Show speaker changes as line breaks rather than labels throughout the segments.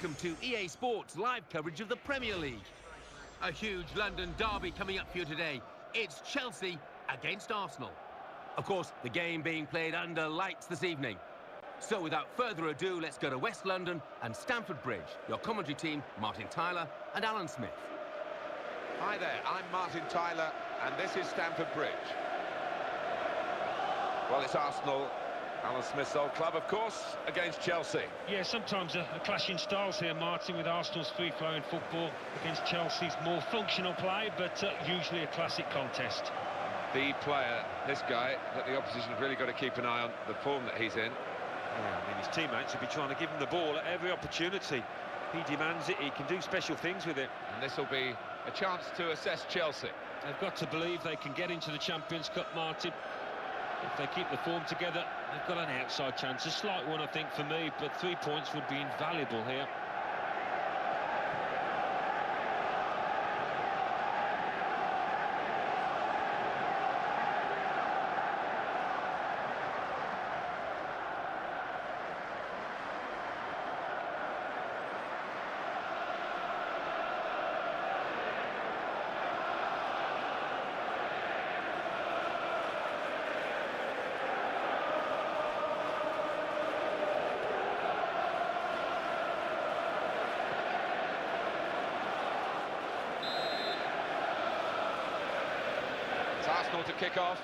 welcome to EA Sports live coverage of the Premier League. A huge London derby coming up for you today. It's Chelsea against Arsenal. Of course, the game being played under lights this evening. So without further ado, let's go to West London and Stamford Bridge. Your commentary team, Martin Tyler and Alan Smith.
Hi there, I'm Martin Tyler, and this is Stamford Bridge. Well, it's Arsenal, Alan Smith's old club, of course, against Chelsea.
Yeah, sometimes a clash in styles here, Martin, with Arsenal's free-flowing football against Chelsea's more functional play, but usually a classic contest.
The player, this guy, that the opposition have really got to keep an eye on the form that he's in.
Yeah, I mean, his teammates will be trying to give him the ball at every opportunity. He demands it, he can do special things with it.
And this will be a chance to assess Chelsea.
They've got to believe they can get into the Champions Cup, Martin. If they keep the form together, they've got an outside chance. A slight one, I think, for me, but 3 points would be invaluable here.
Arsenal to kick off.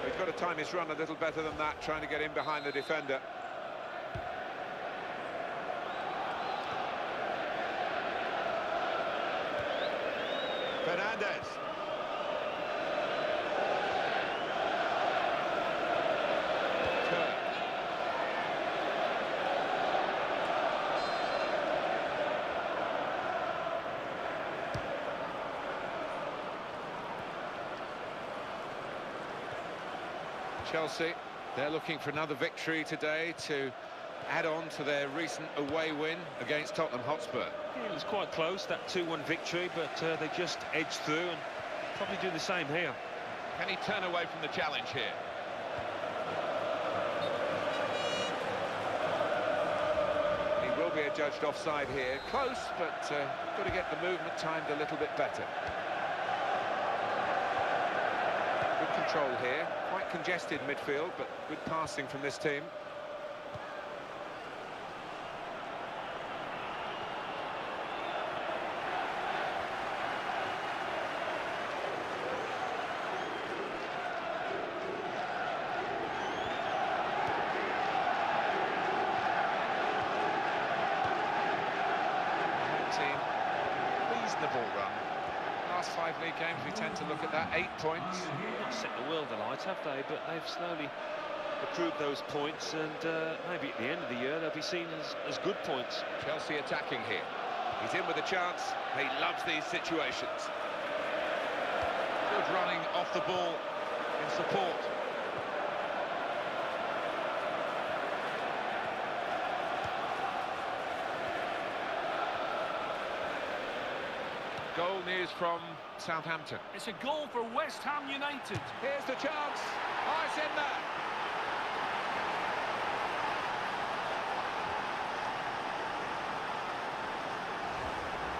He's got to time his run a little better than that, trying to get in behind the defender. Fernandez. Chelsea, they're looking for another victory today to add on to their recent away win against Tottenham Hotspur.
Yeah, it was quite close, that 2-1 victory, but they just edged through and probably do the same here.
Can he turn away from the challenge here? He will be adjudged offside here. Close, but got to get the movement timed a little bit better. Good control here. Quite congested midfield, but good passing from this team. Reasonable run. Last 5 league games, we tend to look at that. 8 points.
Not set the world alight, have they? But they've slowly accrued those points, and maybe at the end of the year they'll be seen as good points.
Chelsea attacking here. He's in with a chance. He loves these situations. Good running off the ball in support. Goal news from Southampton.
It's a goal for West Ham United.
Here's the chance. Oh, it's in there.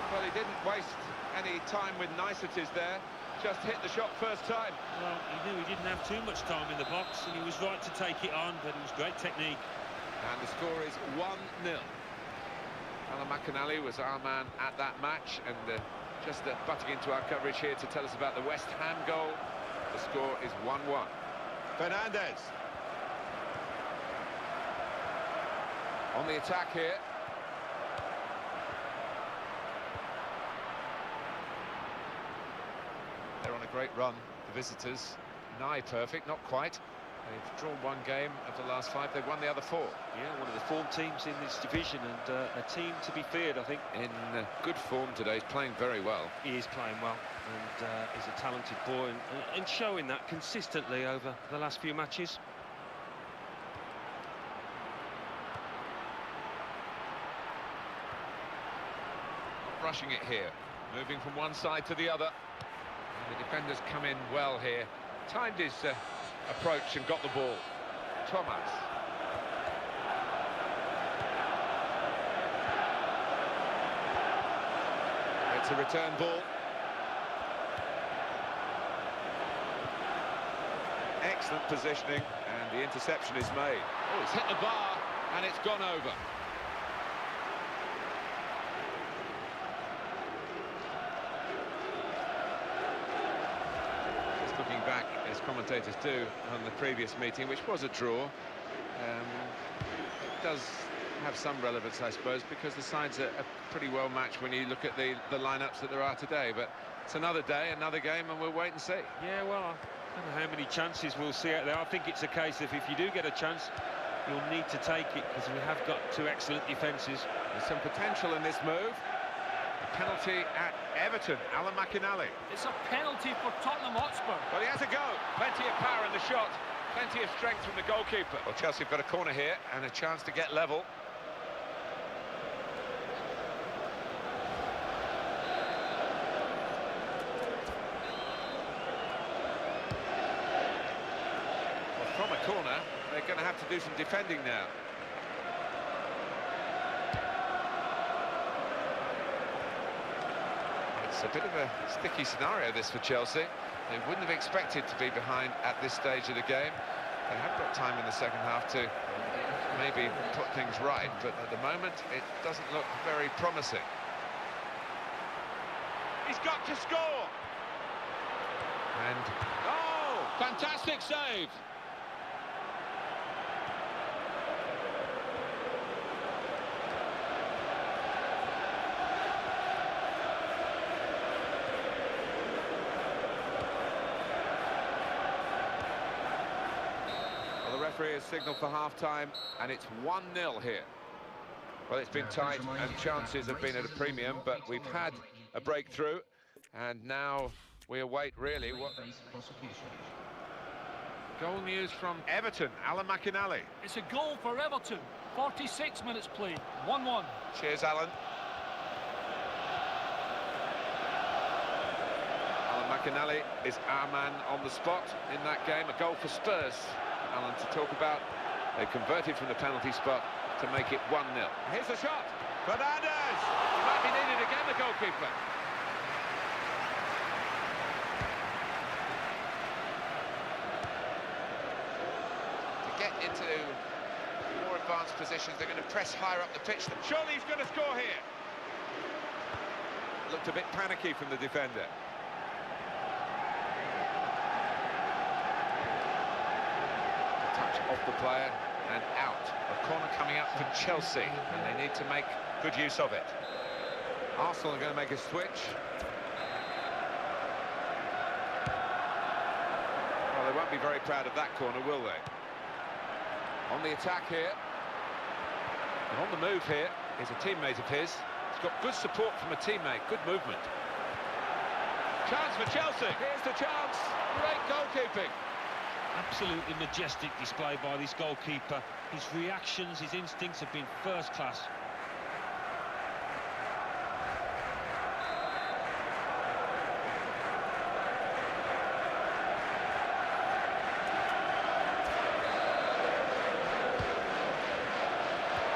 Well, he didn't waste any time with niceties there. Just hit the shot first time.
Well, he knew he didn't have too much time in the box, and he was right to take it on, but it was great technique.
And the score is 1-0. Alan McAnally was our man at that match, and just butting into our coverage here to tell us about the West Ham goal. The score is 1-1. Fernandez. On the attack here. They're on a great run, the visitors. Nigh perfect, not quite. They've drawn 1 game of the last 5. They've won the other 4.
Yeah, one of the form teams in this division, and a team to be feared, I think.
In good form today. He's playing very well.
He is playing well, and he's a talented boy, and showing that consistently over the last few matches.
Not rushing it here. Moving from one side to the other. The defenders come in well here. Timed his approach and got the ball. Thomas. It's a return ball. Excellent positioning, and the interception is made. Oh, it's hit the bar, and it's gone over. Just looking back, as commentators do, on the previous meeting, which was a draw. It does have some relevance, I suppose, because the sides are pretty well matched when you look at the lineups that there are today. But it's another day, another game, and we'll wait and see.
Yeah, well, I don't know how many chances we'll see out there. I think it's a case of if you do get a chance, you'll need to take it, because we have got two excellent defences.
There's some potential in this move. A penalty at Everton, Alan McInally.
It's a penalty for Tottenham Hotspur.
Well, he has a go. Plenty of power in the shot. Plenty of strength from the goalkeeper. Well, Chelsea have got a corner here and a chance to get level. Well, from a corner, they're going to have to do some defending now. It's a bit of a sticky scenario, this, for Chelsea. They wouldn't have expected to be behind at this stage of the game. They have got time in the second half to maybe put things right, but at the moment it doesn't look very promising. He's got to score! And, oh, fantastic save! The referee has signalled for half-time, and it's 1-0 here. Well, it's been tight, and chances have been at a premium, but we've had a breakthrough, and now we await, really, what... Goal news from Everton, Alan McInally.
It's a goal for Everton. 46 minutes played, 1-1.
Cheers, Alan. Alan McInally is our man on the spot in that game. A goal for Spurs, Alan, to talk about. They converted from the penalty spot to make it 1-0. Here's a shot. Fernandes! He might be needed again, the goalkeeper. To get into more advanced positions, they're going to press higher up the pitch. Surely he's going to score here. Looked a bit panicky from the defender. Off the player and out. A corner coming up for Chelsea, and they need to make good use of it. Arsenal are going to make a switch. Well, they won't be very proud of that corner, will they? On the attack here. And on the move here is a teammate of his. He's got good support from a teammate, good movement. Chance for Chelsea. Here's the chance. Great goalkeeping.
Absolutely majestic display by this goalkeeper. His reactions, his instincts have been first class.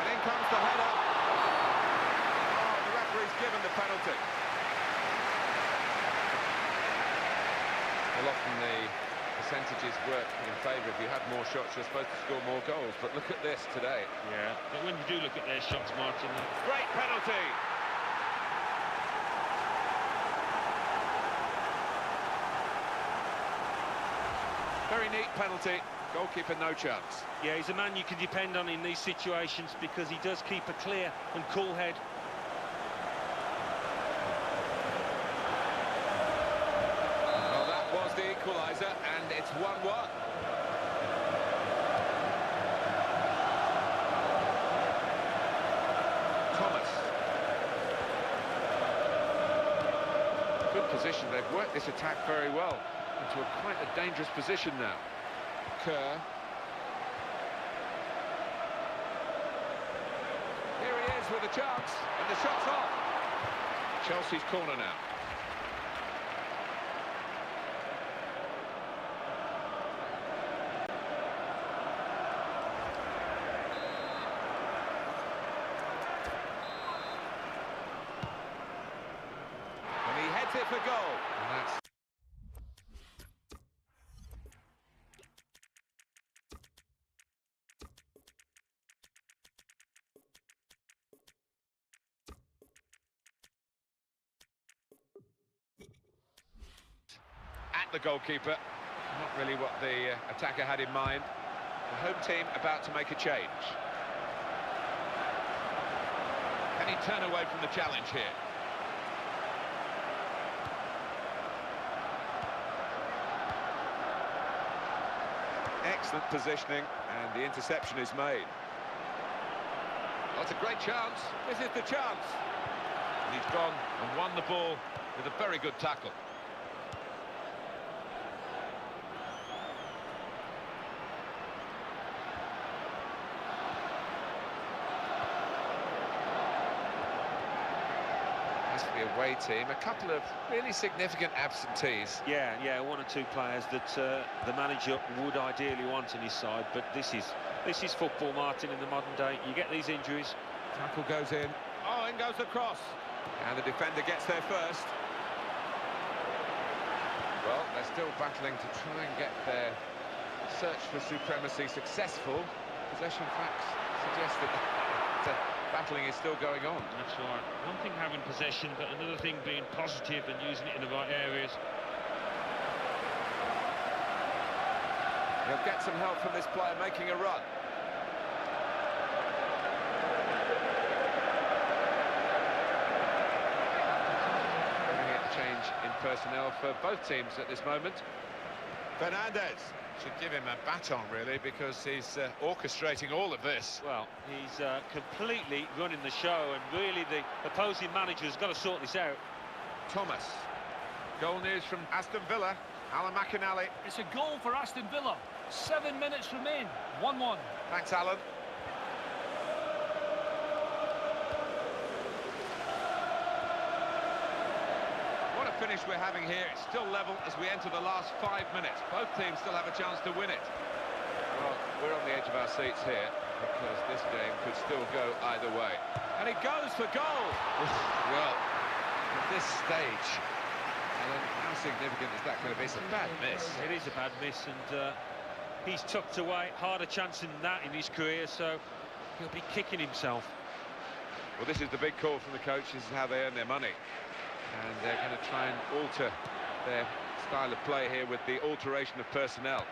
And in comes the header. Oh, the referee's given the penalty. Well, often the percentages work in favour. If you have more shots, you're supposed to score more goals, but look at this today.
Yeah, but when you do look at their shots, Martin...
Great penalty! Very neat penalty. Goalkeeper, no chance.
Yeah, he's a man you can depend on in these situations because he does keep a clear and cool head.
The equaliser, and it's 1-1. Thomas. Good position. They've worked this attack very well into quite a dangerous position now. Kerr. Here he is with a chance, and the shot's off. Chelsea's corner now. it for goal. And that's at the goalkeeper. Not really what the attacker had in mind. The home team about to make a change. Can he turn away from the challenge here? Excellent positioning, and the interception is made. That's a great chance. This is the chance. And he's gone and won the ball with a very good tackle. As for the away team, a couple of really significant absentees.
Yeah, one or two players that the manager would ideally want in his side, but this is football, Martin, in the modern day. You get these injuries.
Tackle goes in. Oh, in goes the cross. And the defender gets there first. Well, they're still battling to try and get their search for supremacy successful. Possession facts suggest that battling is still going on.
That's right. One thing having possession, but another thing being positive and using it in the right areas.
He'll get some help from this player making a run. Looking at the change in personnel for both teams at this moment. Fernandez should give him a baton, really, because he's orchestrating all of this.
Well, he's completely running the show, and really the opposing manager's got to sort this out.
Thomas. Goal news from Aston Villa. Alan McInally.
It's a goal for Aston Villa. 7 minutes remain. 1-1.
Thanks, Alan. What a finish we're having here. It's still level as we enter the last 5 minutes. Both teams still have a chance to win it. Well, we're on the edge of our seats here because this game could still go either way. And it goes for goal! Well, at this stage, Alan, how significant is that going to be? It's a bad miss.
It is a bad miss, and he's tucked away. Harder chance than that in his career, so he'll be kicking himself.
Well, this is the big call from the coach. This is how they earn their money. And they're going to try and alter their style of play here with the alteration of personnel.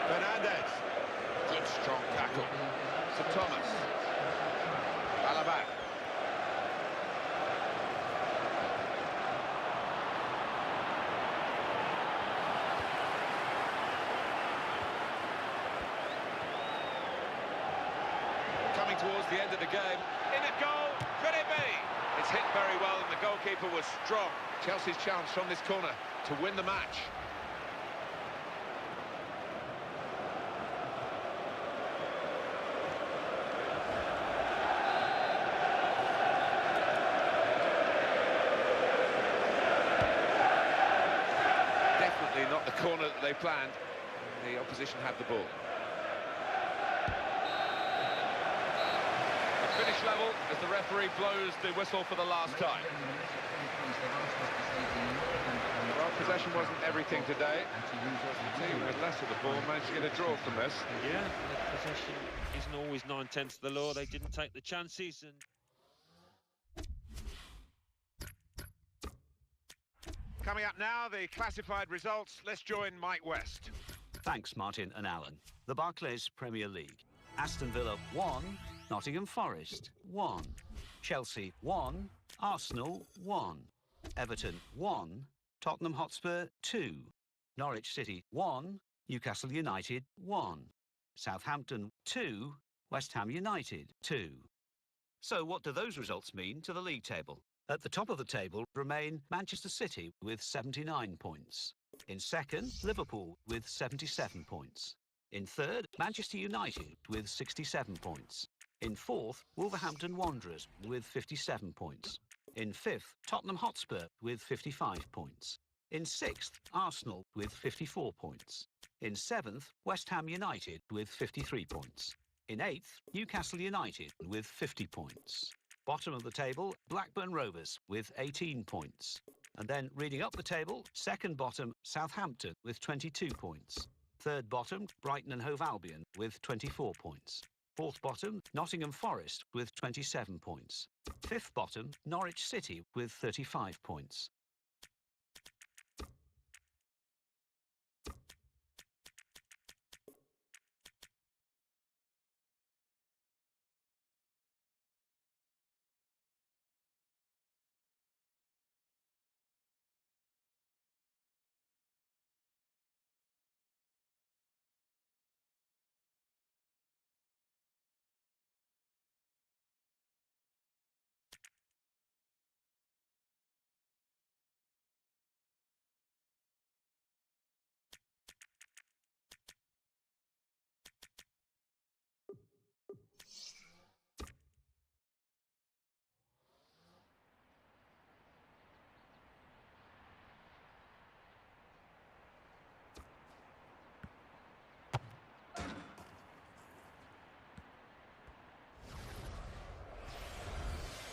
Fernandez. Good, strong tackle. Sir Thomas. Balaban. Coming towards the end of the game. In a goal, could it be? It's hit very well and the goalkeeper was strong. Chelsea's chance from this corner to win the match. Definitely not the corner that they planned. The opposition had the ball. Finish level as the referee blows the whistle for the last time. Well, possession wasn't everything today. The team with less of the ball managed to get a draw from this.
Yeah, possession isn't always 9/10 of the law. They didn't take the chances, and
Coming up now, the classified results. Let's join Mike West.
Thanks, Martin and Alan. The Barclays Premier League. Aston Villa 1, Nottingham Forest 1, Chelsea 1, Arsenal 1, Everton 1, Tottenham Hotspur 2, Norwich City 1, Newcastle United 1, Southampton 2, West Ham United 2. So what do those results mean to the league table? At the top of the table remain Manchester City with 79 points. In second, Liverpool with 77 points. In third, Manchester United with 67 points. In fourth, Wolverhampton Wanderers with 57 points. In fifth, Tottenham Hotspur with 55 points. In sixth, Arsenal with 54 points. In seventh, West Ham United with 53 points. In eighth, Newcastle United with 50 points. Bottom of the table, Blackburn Rovers with 18 points. And then reading up the table, second bottom, Southampton with 22 points. Third bottom, Brighton and Hove Albion with 24 points. Fourth bottom, Nottingham Forest with 27 points. Fifth bottom, Norwich City with 35 points.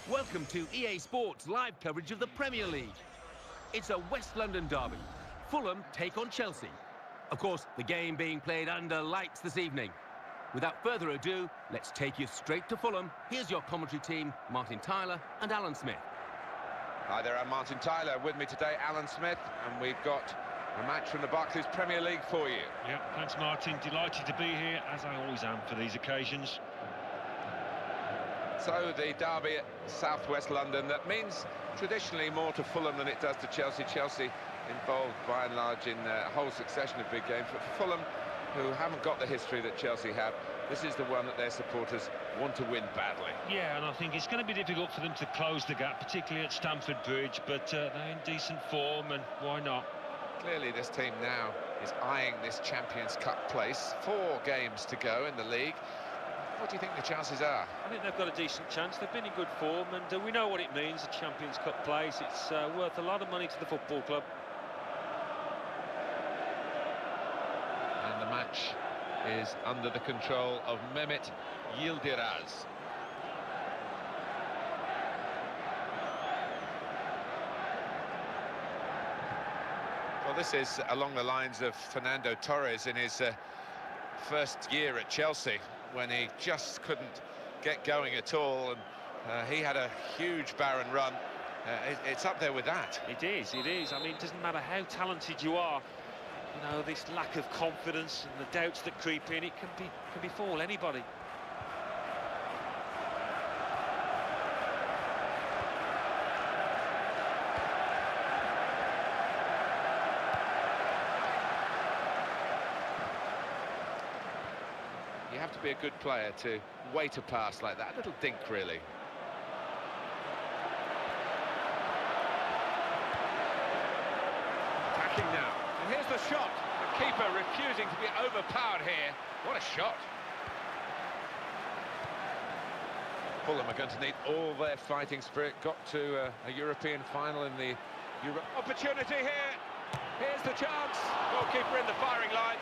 Welcome to EA Sports live coverage of the Premier League. It's a West London derby. Fulham take on Chelsea. Of course, the game being played under lights this evening. Without further ado, let's take you straight to Fulham. Here's your commentary team, Martin Tyler and Alan Smith.
Hi there, I'm Martin Tyler. With me today, Alan Smith, and we've got a match from the Barclays Premier League for you.
Yeah, thanks, Martin. Delighted to be here, as I always am for these occasions.
So the derby at southwest London, that means traditionally more to Fulham than it does to Chelsea. Chelsea involved by and large in a whole succession of big games, but for Fulham, who haven't got the history that Chelsea have, this is the one that their supporters want to win badly.
Yeah, and I think it's going to be difficult for them to close the gap, particularly at Stamford Bridge, but they're in decent form, and why not?
Clearly this team now is eyeing this Champions Cup place. 4 games to go in the league. What do you think the chances are?
I think they've got a decent chance. They've been in good form, and we know what it means, a Champions Cup place. It's worth a lot of money to the football club.
And the match is under the control of Mehmet Yildiraz. Well, this is along the lines of Fernando Torres in his first year at Chelsea, when he just couldn't get going at all, and he had a huge barren run. It's up there with that.
It is. I mean, it doesn't matter how talented you are, you know, this lack of confidence and the doubts that creep in, it can befall anybody.
You have to be a good player to wait a pass like that. A little dink, really. Attacking now. And here's the shot. The keeper refusing to be overpowered here. What a shot. Fulham are going to need all their fighting spirit. Got to a European final in the opportunity here. Here's the chance. Goalkeeper in the firing line.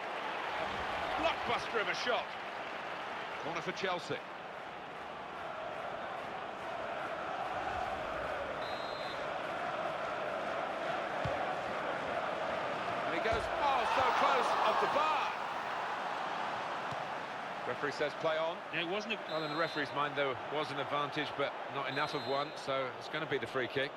A blockbuster of a shot. Corner for Chelsea. And he goes, oh, so close, off the bar. Referee says play on.
Yeah, it wasn't.
Well, in the referee's mind, there was an advantage, but not enough of one, so it's going to be the free kick.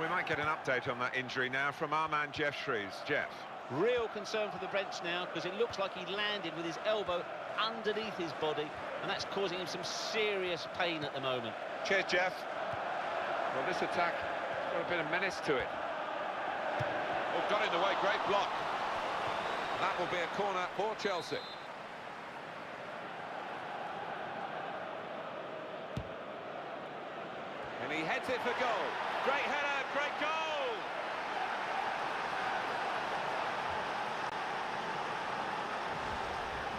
We might get an update on that injury now from our man Jeff Shreves. Jeff.
Real concern for the bench now, because it looks like he landed with his elbow underneath his body, and that's causing him some serious pain at the moment.
Cheers, Jeff. Well, this attack has got a bit of menace to it. Oh, got in the way, great block. That will be a corner for Chelsea. And he heads it for goal. Great header, great goal!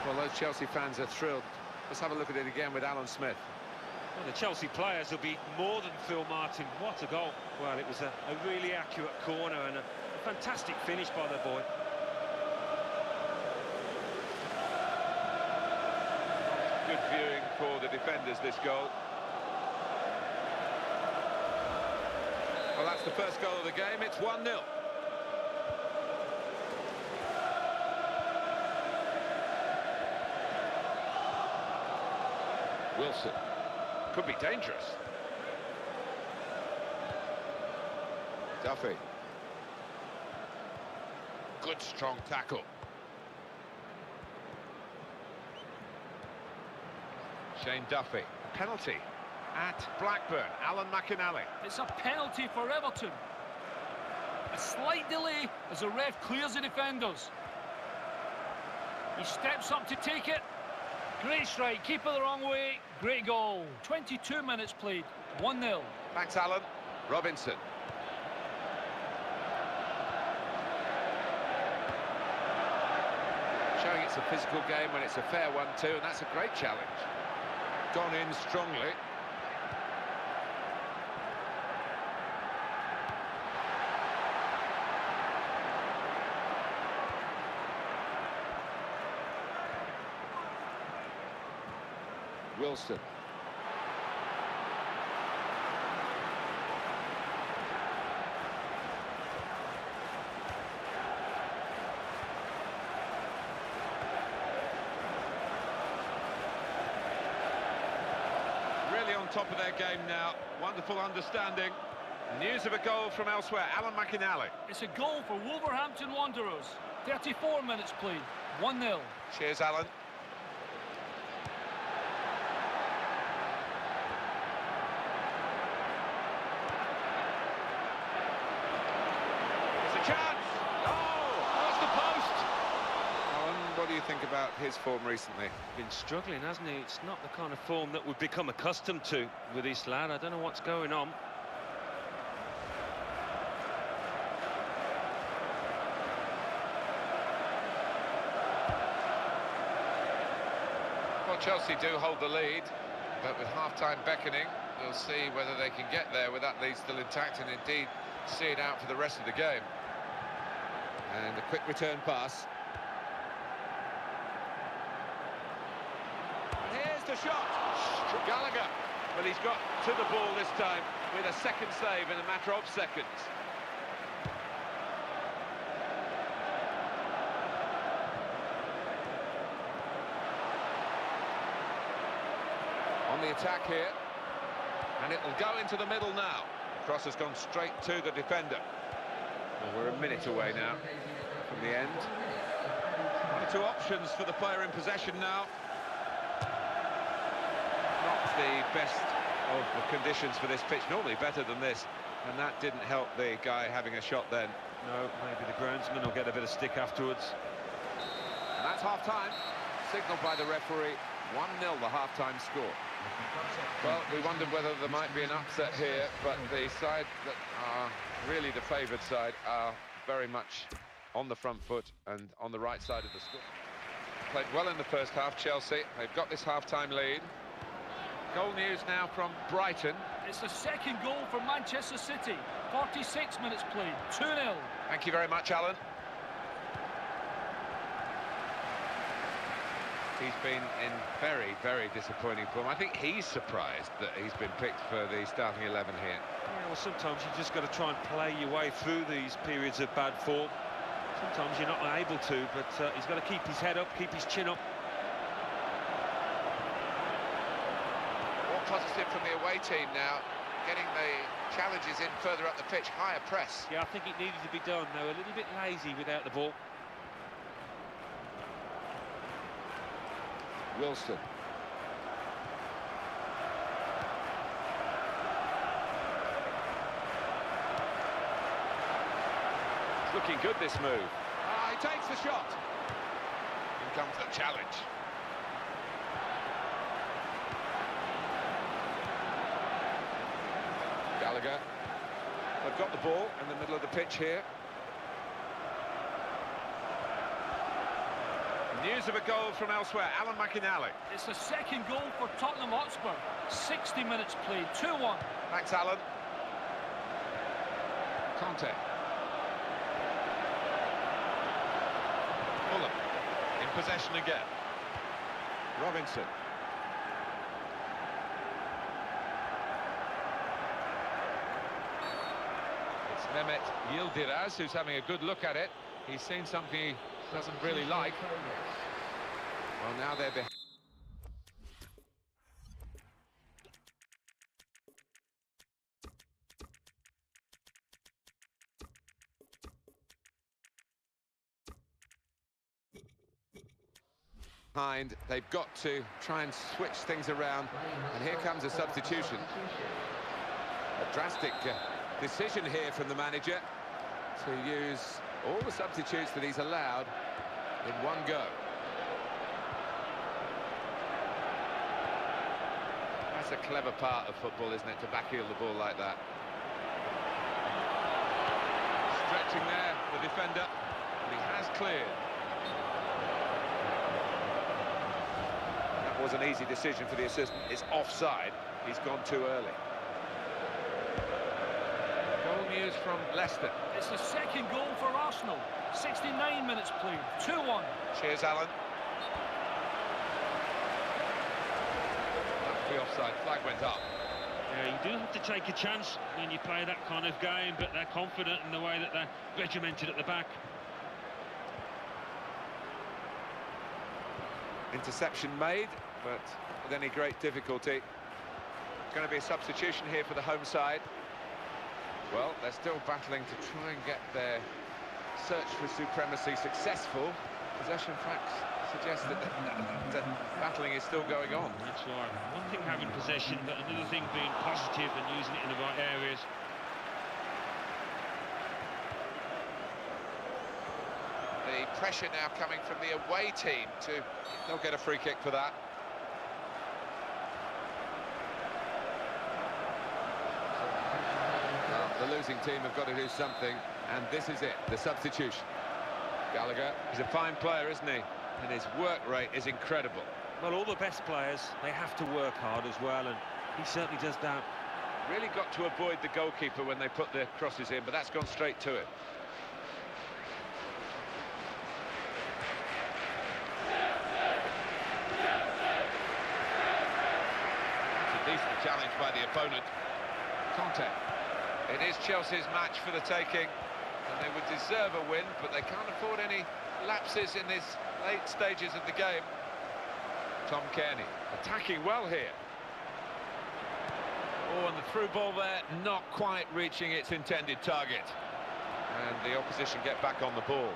Well, those Chelsea fans are thrilled. Let's have a look at it again with Alan Smith.
Well, the Chelsea players will be more than Phil Martin. What a goal. Well, it was a really accurate corner and a fantastic finish by the boy.
Good viewing for the defenders, this goal. Well, that's the first goal of the game. It's 1-0. Wilson. Could be dangerous. Duffy. Good strong tackle. Shane Duffy. Penalty at Blackburn. Alan McInally.
It's a penalty for Everton. A slight delay as the ref clears the defenders. He steps up to take it. Great strike, keeper the wrong way. Great goal. 22 minutes played, 1-0.
Thanks, Alan. Robinson. Showing it's a physical game when it's a fair one too, and that's a great challenge. Gone in strongly. Wilson. Really on top of their game now. Wonderful understanding. News of a goal from elsewhere. Alan McInally.
It's a goal for Wolverhampton Wanderers. 34 minutes played, 1-0.
Cheers, Alan. Chance! Oh, that's the post! Alan, what do you think about his form recently?
Been struggling, hasn't he? It's not the kind of form that we've become accustomed to with this lad. I don't know what's going on.
Well, Chelsea do hold the lead, but with half-time beckoning, we'll see whether they can get there with that lead still intact and indeed see it out for the rest of the game. And a quick return pass. And here's the shot. Gallagher. But he's got to the ball this time with a second save in a matter of seconds. On the attack here. And it'll go into the middle now. The cross has gone straight to the defender. Well, we're a minute away now from the end. One or two options for the player in possession now. Not the best of the conditions for this pitch, normally better than this, and that didn't help the guy having a shot then.
No, maybe the groundsman will get a bit of stick afterwards.
And that's half-time, signalled by the referee. 1-0 the half-time score. Well, we wondered whether there might be an upset here, but the side that are really the favoured side are very much on the front foot and on the right side of the score. Played well in the first half, Chelsea. They've got this half-time lead. Goal news now from Brighton.
It's the second goal for Manchester City. 46 minutes played, 2-0.
Thank you very much, Alan. He's been in very, very disappointing form. I think he's surprised that he's been picked for the starting 11 here.
Yeah, well, sometimes you just got to try and play your way through these periods of bad form. Sometimes you're not able to, but he's got to keep his head up, keep his chin up.
More positive from the away team now, getting the challenges in further up the pitch, higher press.
Yeah, I think it needed to be done. They were a little bit lazy without the ball.
Wilson. It's looking good, this move. He takes the shot. In comes the challenge. Gallagher. They've got the ball in the middle of the pitch here. News of a goal from elsewhere, Alan McInally.
It's the second goal for Tottenham Hotspur. 60 minutes played, 2-1.
Thanks, Alan. Conte. Fulham in possession again. Robinson. It's Mehmet Yildiraz who's having a good look at it. He's seen something he doesn't really like. Well, now they're behind. They've got to try and switch things around. And here comes a substitution. A drastic decision here from the manager to use all the substitutes that he's allowed in one go. That's a clever part of football, isn't it, to backheel the ball like that. Stretching there, the defender, and he has cleared. That was an easy decision for the assistant. It's offside. He's gone too early. Goal news from Leicester.
It's the second goal for Arsenal. 69 minutes played, 2-1.
Cheers, Alan. That's the offside. Flag went up.
Yeah, you do have to take a chance when you play that kind of game, but they're confident in the way that they're regimented at the back.
Interception made, but with any great difficulty. Going to be a substitution here for the home side. Well, they're still battling to try and get their search for supremacy successful. Possession facts suggest that the battling is still going on.
That's right. One thing having possession, but another thing being positive and using it in the right areas.
The pressure now coming from the away team they'll get a free kick for that. The losing team have got to do something, and this is it, the substitution. Gallagher, he's a fine player, isn't he? And his work rate is incredible.
Well, all the best players, they have to work hard as well, and he certainly does that.
Really got to avoid the goalkeeper when they put their crosses in, but that's gone straight to him. That's a decent challenge by the opponent. Conte. It is Chelsea's match for the taking, and they would deserve a win, but they can't afford any lapses in these late stages of the game. Tom Kearney attacking well here. Oh, and the through ball there, not quite reaching its intended target. And the opposition get back on the ball.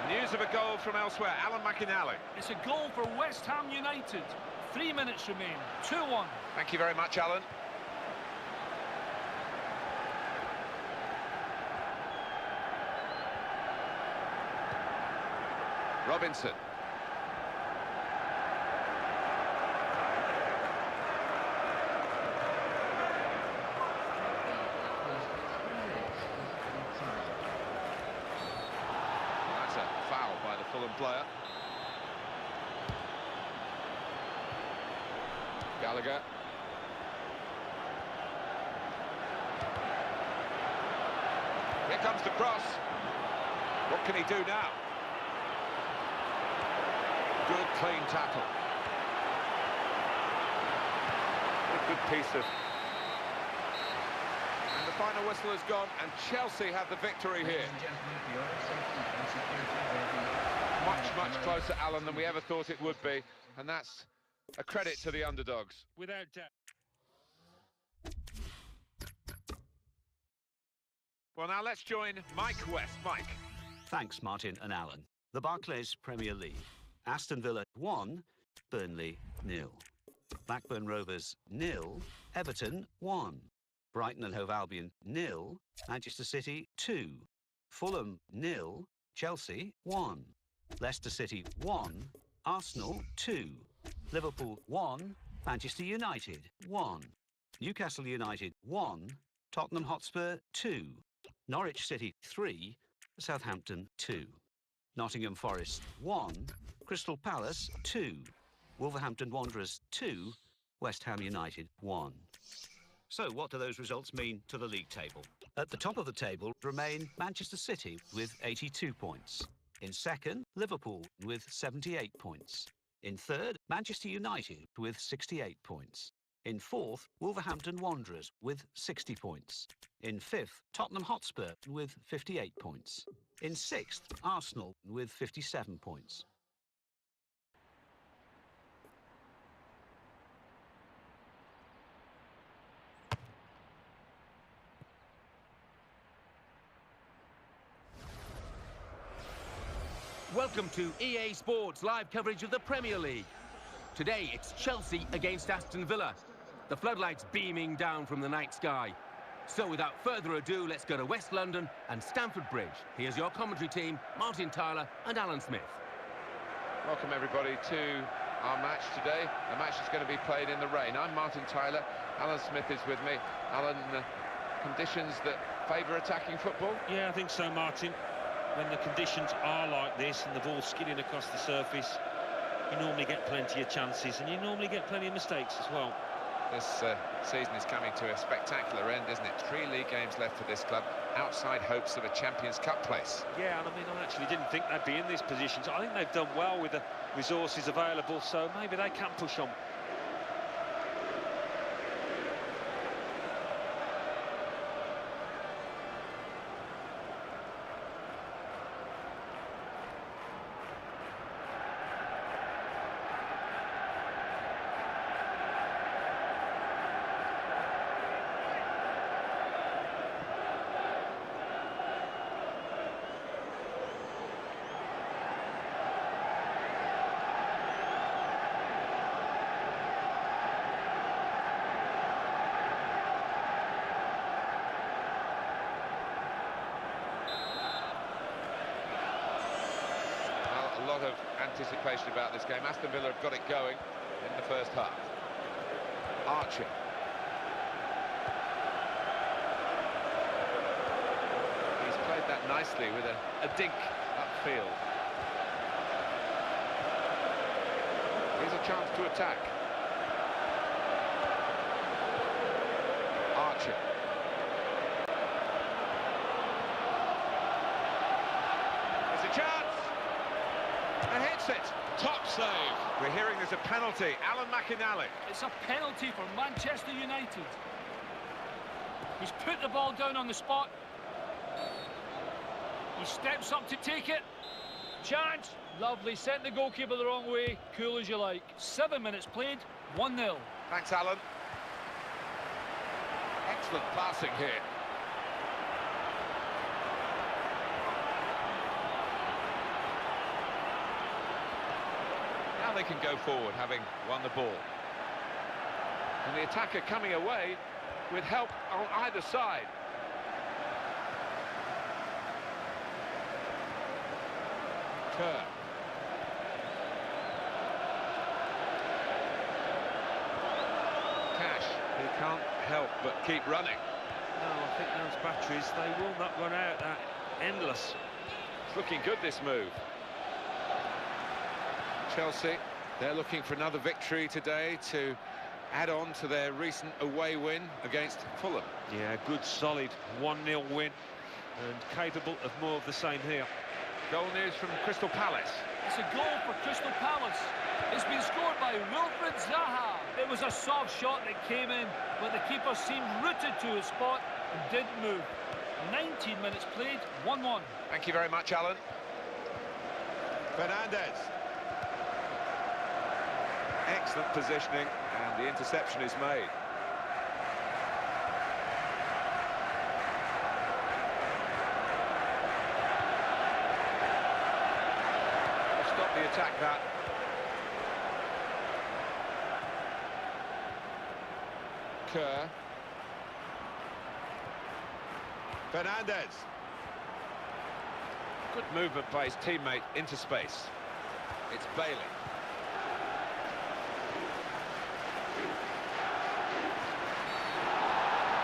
News of a goal from elsewhere, Alan McInally.
It's a goal for West Ham United. 3 minutes remain, 2-1.
Thank you very much, Alan. Robinson. That's a foul by the Fulham player. Gallagher. Here comes the cross. What can he do now? Good, clean tackle. A good piece of... And the final whistle has gone, and Chelsea have the victory here. Much, much closer, Alan, than we ever thought it would be, and that's a credit to the underdogs.
Without doubt.
Well, now let's join Mike West. Mike.
Thanks, Martin and Alan. The Barclays Premier League. Aston Villa 1, Burnley 0. Blackburn Rovers 0, Everton 1. Brighton and Hove Albion 0, Manchester City 2. Fulham 0, Chelsea 1. Leicester City 1, Arsenal 2. Liverpool 1, Manchester United 1. Newcastle United 1, Tottenham Hotspur 2. Norwich City 3, Southampton 2. Nottingham Forest 1, Crystal Palace 2, Wolverhampton Wanderers 2, West Ham United 1. So what do those results mean to the league table? At the top of the table remain Manchester City with 82 points. In second, Liverpool with 78 points. In third, Manchester United with 68 points. In fourth, Wolverhampton Wanderers with 60 points. In fifth, Tottenham Hotspur with 58 points. In sixth, Arsenal with 57 points.
Welcome to EA Sports live coverage of the Premier League. Today it's Chelsea against Aston Villa. The floodlights beaming down from the night sky. So without further ado, let's go to West London and Stamford Bridge. Here's your commentary team, Martin Tyler and Alan Smith.
Welcome everybody to our match today. The match is going to be played in the rain. I'm Martin Tyler. Alan Smith is with me. Alan, conditions that favour attacking football?
Yeah, I think so, Martin. When the conditions are like this and the ball's skidding across the surface, you normally get plenty of chances and you normally get plenty of mistakes as well.
This season is coming to a spectacular end, isn't it? 3 league games left for this club, outside hopes of a Champions Cup place.
Yeah, and I mean, I actually didn't think they'd be in these positions. I think they've done well with the resources available, so maybe they can push on.
A lot of anticipation about this game. Aston Villa have got it going in the first half. Archer. He's played that nicely with a dink upfield. Here's a chance to attack. Archer. There's a chance! And hits it. Top save. We're hearing there's a penalty. Alan McInally.
It's a penalty for Manchester United. He's put the ball down on the spot. He steps up to take it. Chance. Lovely. Sent the goalkeeper the wrong way. Cool as you like. 7 minutes played. 1-0.
Thanks, Alan. Excellent passing here. Now they can go forward, having won the ball. And the attacker coming away with help on either side. Kerr. Cash, he can't help but keep running.
No, I think those batteries, they will not run out. That endless.
It's looking good, this move. Chelsea, they're looking for another victory today to add on to their recent away win against Fulham.
Yeah, good, solid 1-0 win and capable of more of the same here.
Goal news from Crystal Palace.
It's a goal for Crystal Palace. It's been scored by Wilfried Zaha. It was a soft shot that came in, but the keeper seemed rooted to his spot and didn't move. 19 minutes played, 1-1.
Thank you very much, Alan. Fernandez. Excellent positioning, and the interception is made. Stop the attack, that. Kerr. Fernandez. Good movement by his teammate into space. It's Bailey.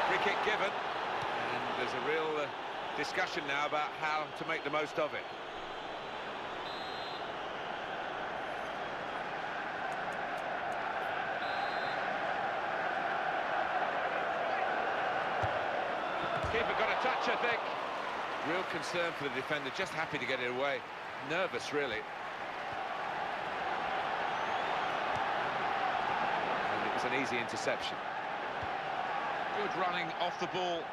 Free kick given, and there's a real discussion now about how to make the most of it. got a touch, I think. Real concern for the defender, just happy to get it away. Nervous, really. And it was an easy interception. Good running off the ball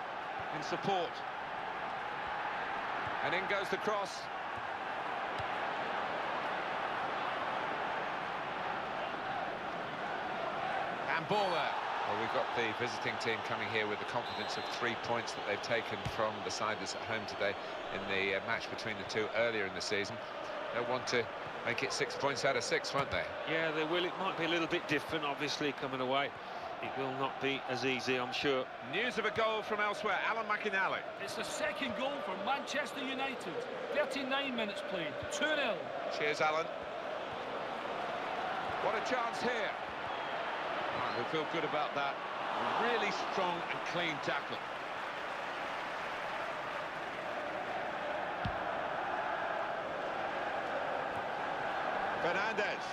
in support. And in goes the cross. And ball there. Well, we've got the visiting team coming here with the confidence of 3 points that they've taken from the side that's at home today in the match between the two earlier in the season. They'll want to make it 6 points out of 6, won't they?
Yeah, they will. It might be a little bit different, obviously, coming away. It will not be as easy, I'm sure.
News of a goal from elsewhere, Alan McInally.
It's the second goal for Manchester United. 39 minutes played, 2-0.
Cheers, Alan. What a chance here. We feel good about that. A really strong and clean tackle. Fernandez.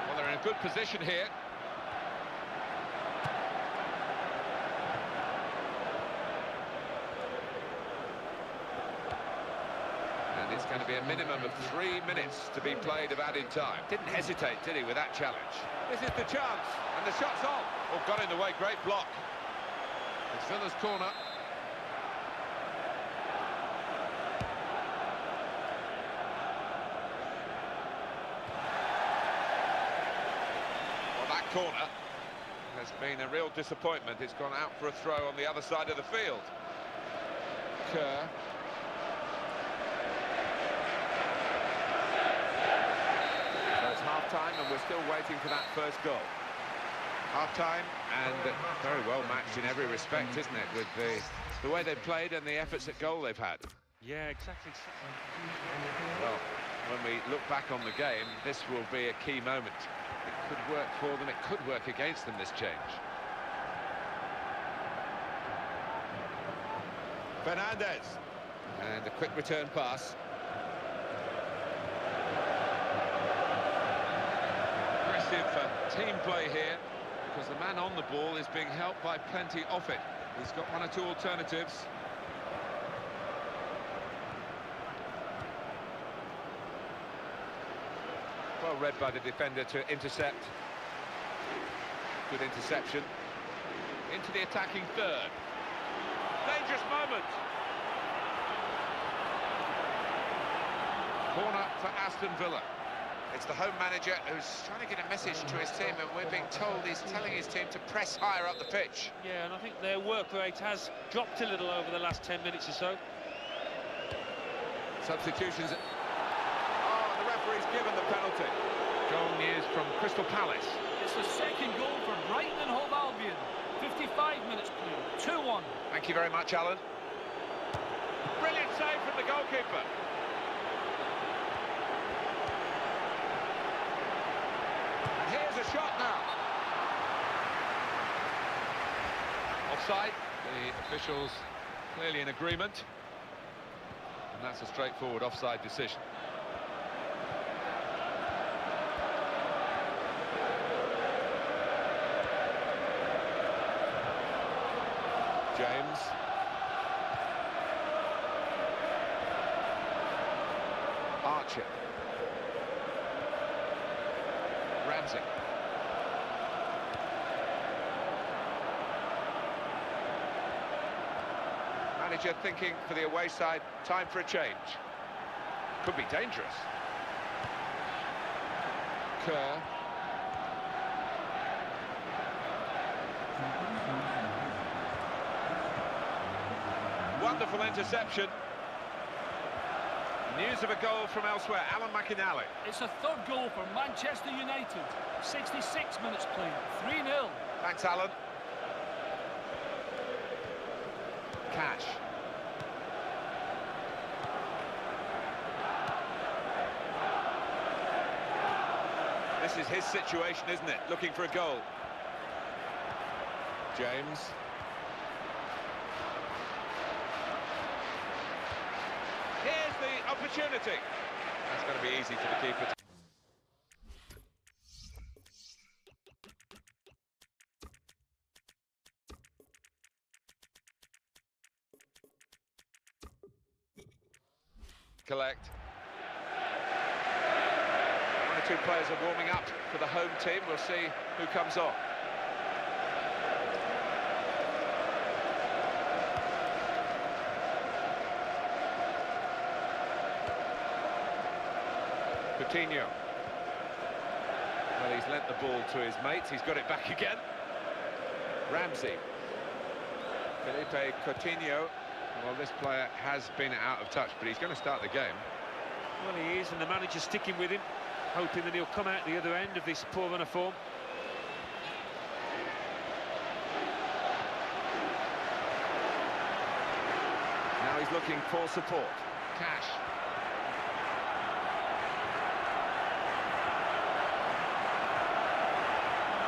Well, they're in a good position here. And it's going to be a minimum of 3 minutes to be played of added time. Didn't hesitate, did he, with that challenge? This is the chance, and the shot's on. Oh, got in the way, great block. It's Villa's corner. Well, that corner has been a real disappointment. It's gone out for a throw on the other side of the field. Kerr. Half-time, and we're still waiting for that first goal. Half-time, and very well matched in every respect, isn't it, with the way they've played and the efforts at goal they've had.
Yeah, exactly.
Well, when we look back on the game, this will be a key moment. It could work for them, it could work against them, this change. Fernandez. And a quick return pass. Team play here, because the man on the ball is being helped by plenty off it. He's got one or two alternatives. Well read by the defender to intercept. Good interception. Into the attacking third. Dangerous moment. Corner for Aston Villa. It's the home manager who's trying to get a message to his team, and we're being told he's telling his team to press higher up the pitch.
Yeah, and I think their work rate has dropped a little over the last 10 minutes or so.
Substitutions. Oh, and the referee's given the penalty. Goal news from Crystal Palace.
It's the second goal for Brighton and Hove Albion. 55 minutes played, 2-1.
Thank you very much, Alan. Brilliant save from the goalkeeper. Here's a shot now. Offside. The officials clearly in agreement. And that's a straightforward offside decision. James. Archer. Ramsey. Manager thinking for the away side, time for a change. Could be dangerous. Kerr. Wonderful interception. News of a goal from elsewhere, Alan McInally.
It's a third goal for Manchester United. 66 minutes played, 3-0.
Thanks, Alan. Cash. This is his situation, isn't it? Looking for a goal. James. Here's the opportunity. That's going to be easy for the keeper. collect. One or two players are warming up for the home team. We'll see who comes on. Coutinho. Well, he's lent the ball to his mates. He's got it back again. Ramsey. Felipe Coutinho. Well, this player has been out of touch, but he's going to start the game.
Well, he is, and the manager's sticking with him, hoping that he'll come out the other end of this poor run of form.
Now he's looking for support. Cash.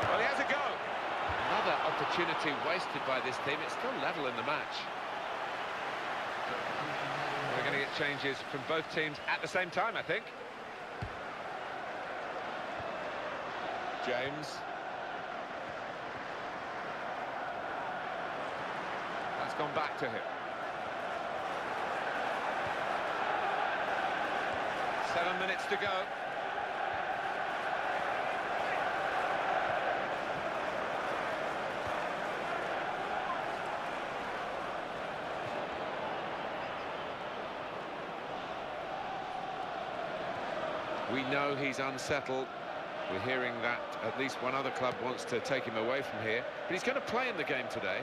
Well, he has a go. Another opportunity wasted by this team. It's still level in the match. We're going to get changes from both teams at the same time, I think. James. That's gone back to him. 7 minutes to go. We know he's unsettled. We're hearing that at least one other club wants to take him away from here. But he's going to play in the game today.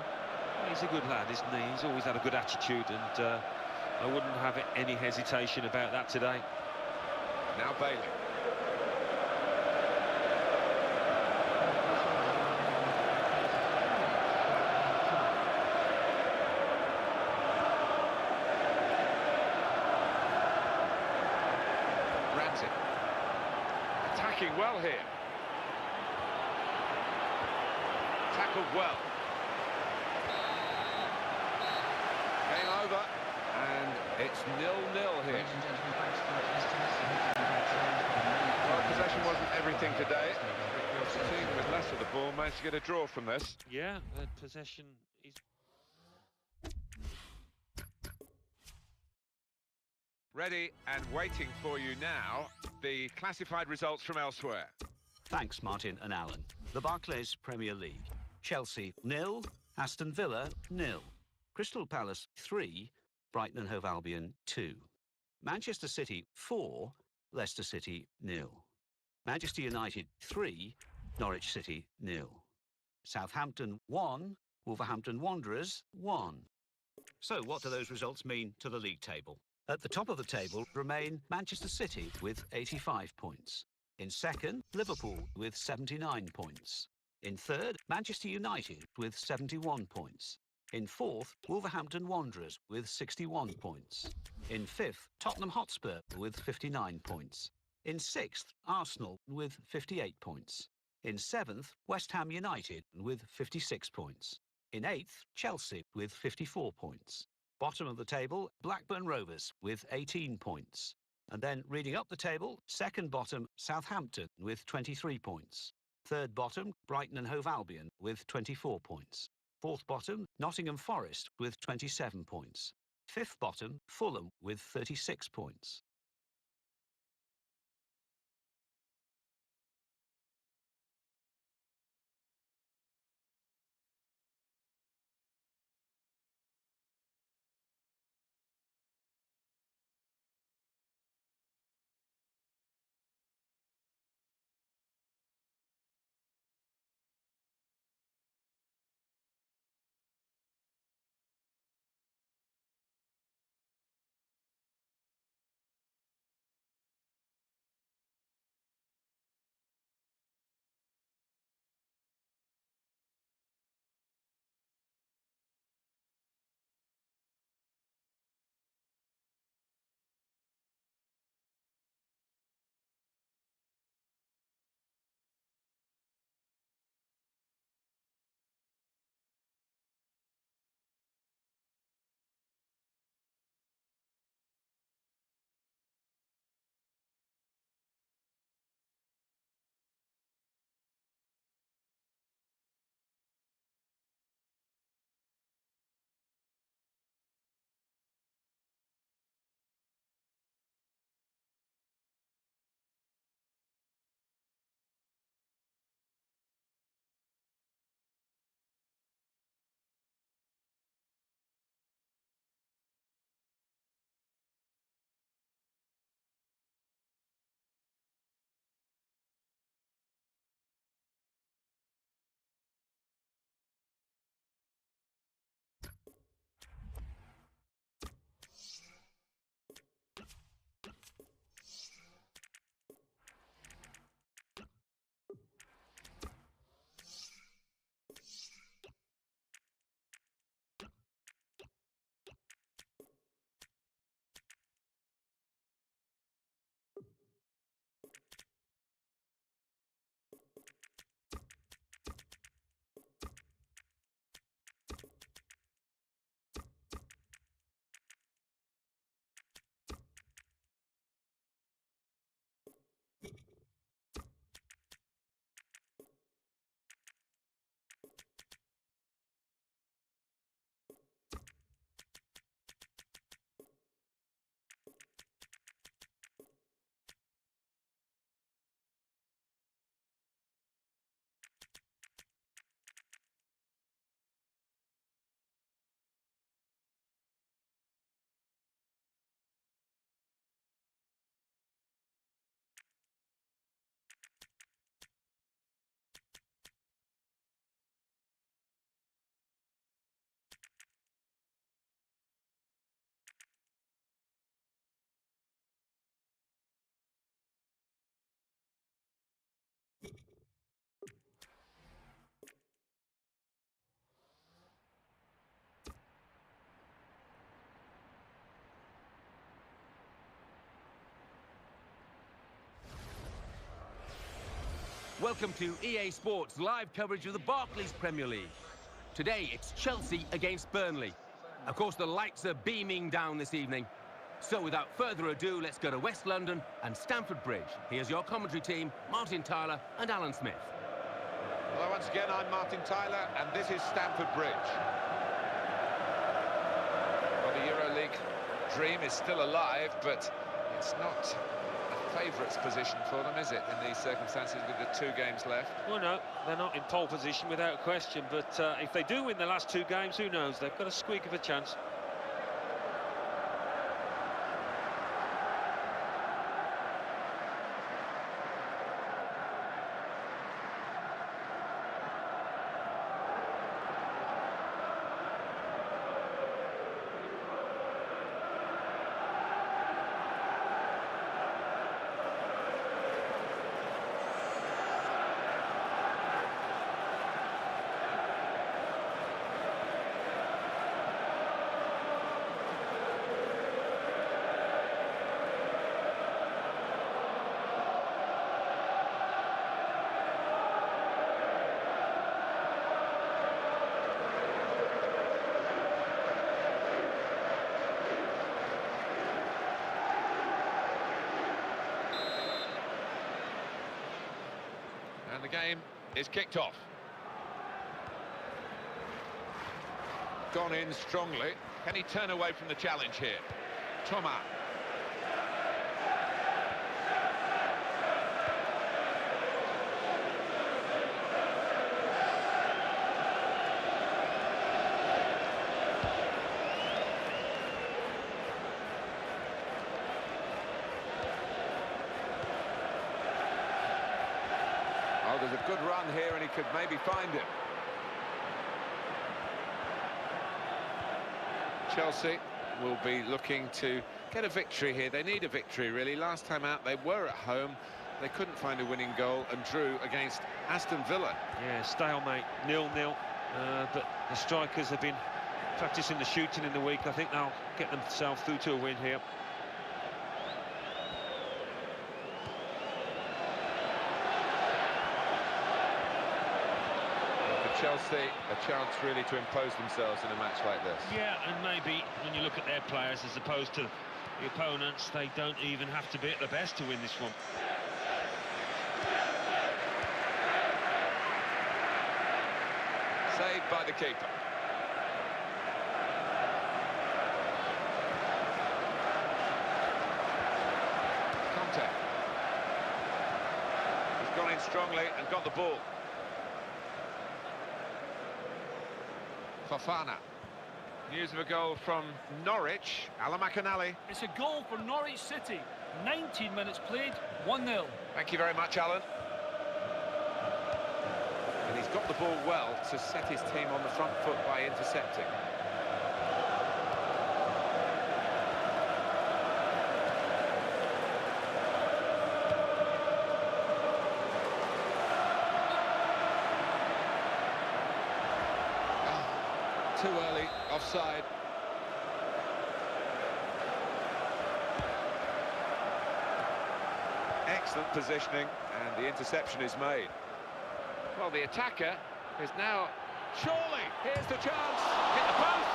He's a good lad, isn't he? He's always had a good attitude, and I wouldn't have any hesitation about that today.
Now Bailey. Ramsey. Attacking well here. Tackled well. Game over, and it's 0-0 here. Well, possession wasn't everything today. The team with less of the ball managed to get a draw from this.
Yeah, possession is...
Ready and waiting for you now, the classified results from elsewhere.
Thanks, Martin and Alan. The Barclays Premier League. Chelsea 0, Aston Villa 0. Crystal Palace 3, Brighton and Hove Albion 2. Manchester City 4, Leicester City 0. Manchester United 3, Norwich City 0. Southampton 1, Wolverhampton Wanderers 1. So what do those results mean to the league table? At the top of the table remain Manchester City with 85 points. In second, Liverpool with 79 points. In third, Manchester United with 71 points. In fourth, Wolverhampton Wanderers with 61 points. In fifth, Tottenham Hotspur with 59 points. In sixth, Arsenal with 58 points. In seventh, West Ham United with 56 points. In eighth, Chelsea with 54 points. Bottom of the table, Blackburn Rovers with 18 points. And then reading up the table, second bottom, Southampton with 23 points. Third bottom, Brighton and Hove Albion with 24 points. Fourth bottom, Nottingham Forest with 27 points. Fifth bottom, Fulham with 36 points.
Welcome to EA Sports live coverage of the Barclays Premier League. Today, it's Chelsea against Burnley. Of course, the lights are beaming down this evening. So without further ado, let's go to West London and Stamford Bridge. Here's your commentary team, Martin Tyler and Alan Smith.
Hello, once again, I'm Martin Tyler, and this is Stamford Bridge. Well, the EuroLeague dream is still alive, but it's not a favourites position for them, is it, in these circumstances with the 2 games left?
Well, no, they're not in pole position without question, but if they do win the last 2 games, who knows? They've got a squeak of a chance.
And the game is kicked off. Gone in strongly. Can he turn away from the challenge here? Thomas. Oh, there's a good run here, and he could maybe find him. Chelsea will be looking to get a victory here. They need a victory, really. Last time out, they were at home. They couldn't find a winning goal and drew against Aston Villa.
Yeah, stalemate, 0-0. But the strikers have been practicing the shooting in the week. I think they'll get themselves through to a win here.
Chelsea, a chance really to impose themselves in a match like this.
Yeah, and maybe when you look at their players as opposed to the opponents, they don't even have to be at the best to win this one.
Saved by the keeper. Conte. He's gone in strongly and got the ball. Fofana. News of a goal from Norwich. Alan McAnally.
It's a goal for Norwich City. 19 minutes played, 1-0.
Thank you very much, Alan. And he's got the ball well to set his team on the front foot by intercepting. Too early, offside. Excellent positioning, and the interception is made. Well, the attacker is now... Surely, here's the chance. Hit the post.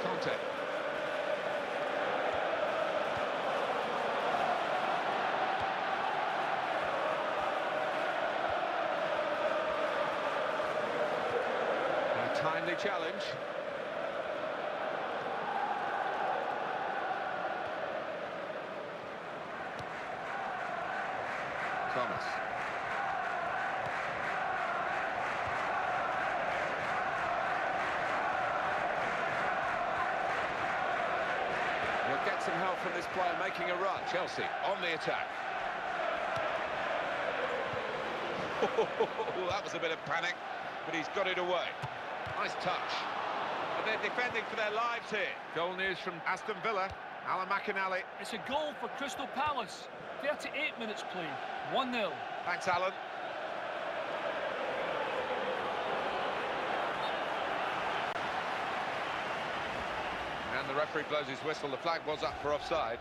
Conte. A timely challenge. Thomas. He'll get some help from this player making a run. Chelsea on the attack. That was a bit of panic, but he's got it away. Nice touch. And they're defending for their lives here. Goal news from Aston Villa. Alan McInally.
It's a goal for Crystal Palace. 38 minutes played. 1-0.
Thanks, Alan. And the referee blows his whistle. The flag was up for offside.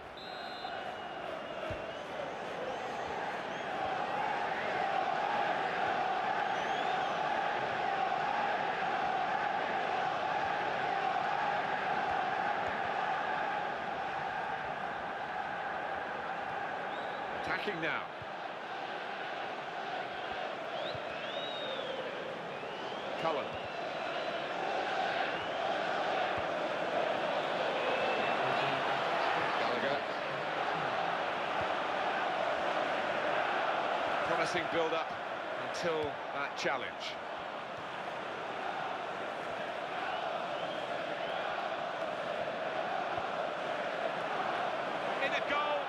Attacking now. Cullen. Gallagher. Promising build-up until that challenge. In a goal.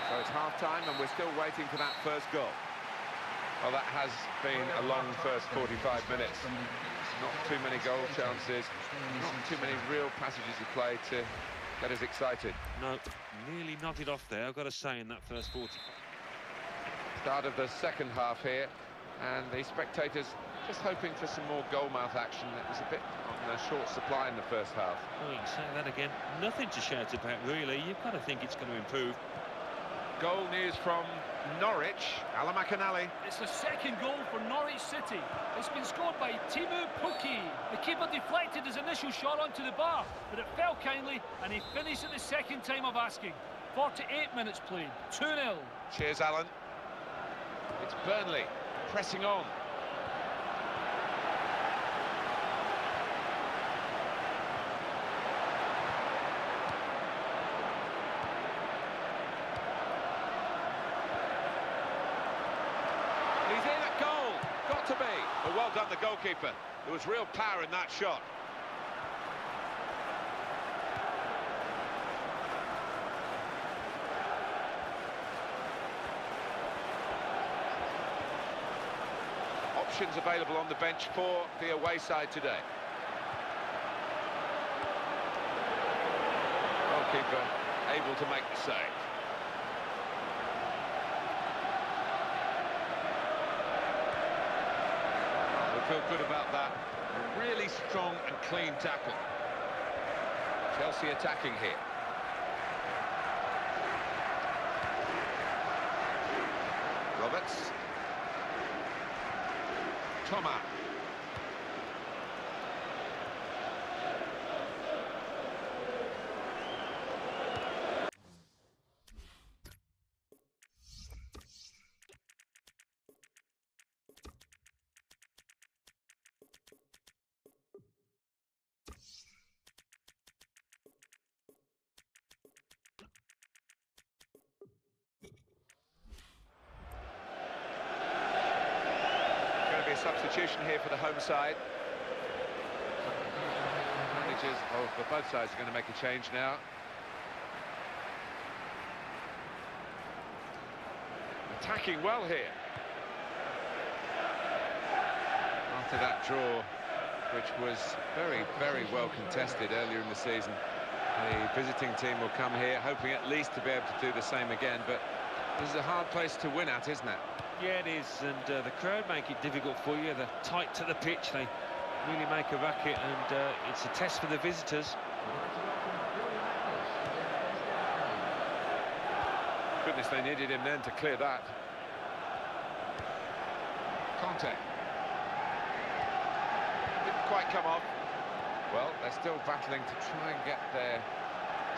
So it's half-time and we're still waiting for that first goal. Well, that has been a long first 45 minutes. Not too many goal chances, not too many real passages of play to get us excited.
No, nearly nodded off there, I've got to say, in that first 45.
Start of the second half here, and the spectators just hoping for some more goal-mouth action. It was a bit on a short supply in the first half.
Oh, you can say that again. Nothing to shout about, really. You've got to think it's going to improve.
Goal news from Norwich. Alan McInally.
It's the second goal for Norwich City. It's been scored by Teemu Pukki. The keeper deflected his initial shot onto the bar, but it fell kindly, and he finished at the second time of asking. 48 minutes played. 2-0.
Cheers, Alan. It's Burnley pressing on. He's in at goal. Got to be. But well done, the goalkeeper. There was real power in that shot. Options available on the bench for the away side today. Goalkeeper able to make the save. We feel good about that. A really strong and clean tackle. Chelsea attacking here. Roberts. Thomas. Substitution here for the home side. Managers for both sides are going to make a change now. Attacking well here. After that draw, which was very, very well contested earlier in the season, the visiting team will come here hoping at least to be able to do the same again, but this is a hard place to win at, isn't it?
Yeah, it is, and the crowd make it difficult for you. They're tight to the pitch, they really make a racket, and it's a test for the visitors.
Goodness, they needed him then to clear that. Conte. Didn't quite come off. Well, they're still battling to try and get their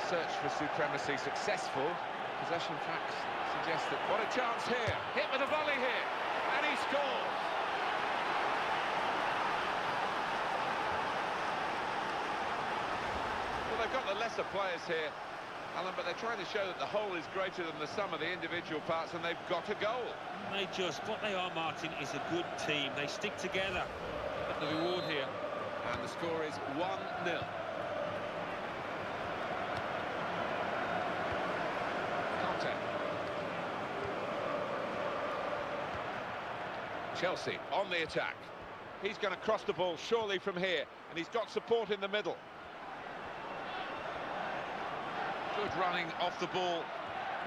search for supremacy successful. Possession facts suggest that. What a chance here! Hit with a volley here, and he scores! Well, they've got the lesser players here, Alan, but they're trying to show that the whole is greater than the sum of the individual parts, and they've got a goal.
What they are, Martin, is a good team. They stick together. Got the reward here.
And the score is 1-0. Chelsea on the attack. He's going to cross the ball surely from here, and he's got support in the middle. Good running off the ball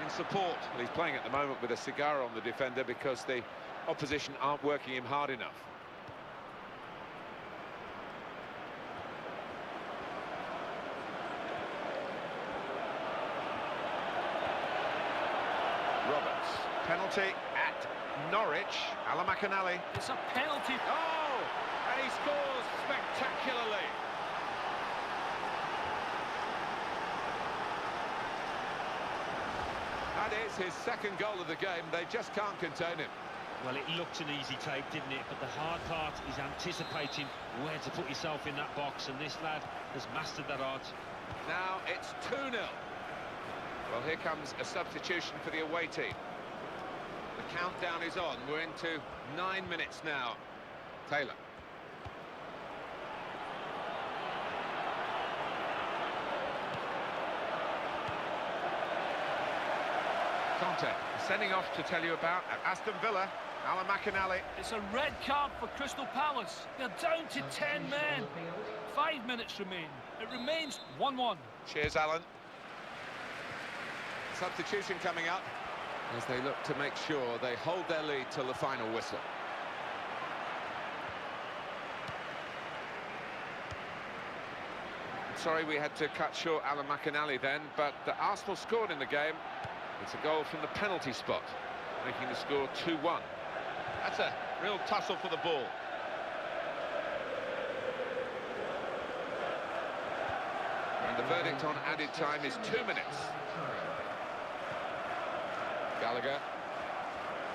in support. Well, he's playing at the moment with a cigar on the defender because the opposition aren't working him hard enough. Roberts, penalty at Norwich. Alan McAnally.
It's a penalty.
Oh, and he scores spectacularly. That is his second goal of the game. They just can't contain him.
Well, it looked an easy take, didn't it? But the hard part is anticipating where to put yourself in that box, and this lad has mastered that art.
Now it's 2-0. Well, here comes a substitution for the away team. The countdown is on. We're into 9 minutes now. Taylor. Conte sending off to tell you about at Aston Villa. Alan McAnally.
It's a red card for Crystal Palace. They're down to 10 men. 5 minutes remain. It remains 1-1.
Cheers, Alan. Substitution coming up as they look to make sure they hold their lead till the final whistle. Sorry we had to cut short Alan McAnally then, but the Arsenal scored in the game. It's a goal from the penalty spot, making the score 2-1. That's a real tussle for the ball. And the verdict on added time is 2 minutes. Gallagher.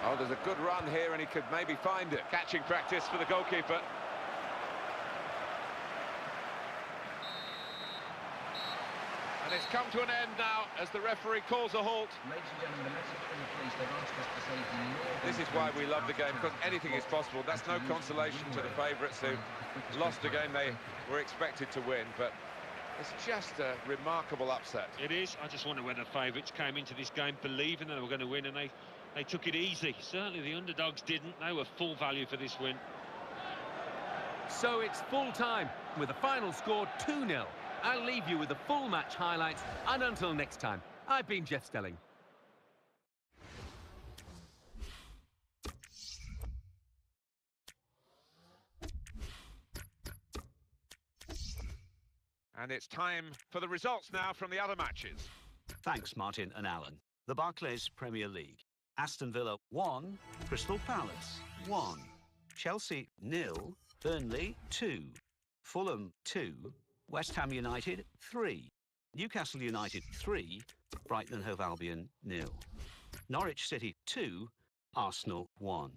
Oh, there's a good run here and he could maybe find it. Catching practice for the goalkeeper. And it's come to an end now as the referee calls a halt.
Ladies and gentlemen, the message from the police, they've asked us to say
this is why we love the game, because anything is possible. That's no consolation to the favourites who lost a game they were expected to win, but it's just a remarkable upset.
It is. I just wonder whether the favourites came into this game believing that they were going to win, and they took it easy. Certainly the underdogs didn't. They were full value for this win.
So it's full time with a final score 2-0. I'll leave you with the full match highlights, and until next time, I've been Jeff Stelling.
And it's time for the results now from the other matches.
Thanks, Martin and Alan. The Barclays Premier League. Aston Villa 1, Crystal Palace 1, Chelsea 0, Burnley 2, Fulham 2, West Ham United 3, Newcastle United 3, Brighton and Hove Albion 0, Norwich City 2, Arsenal 1,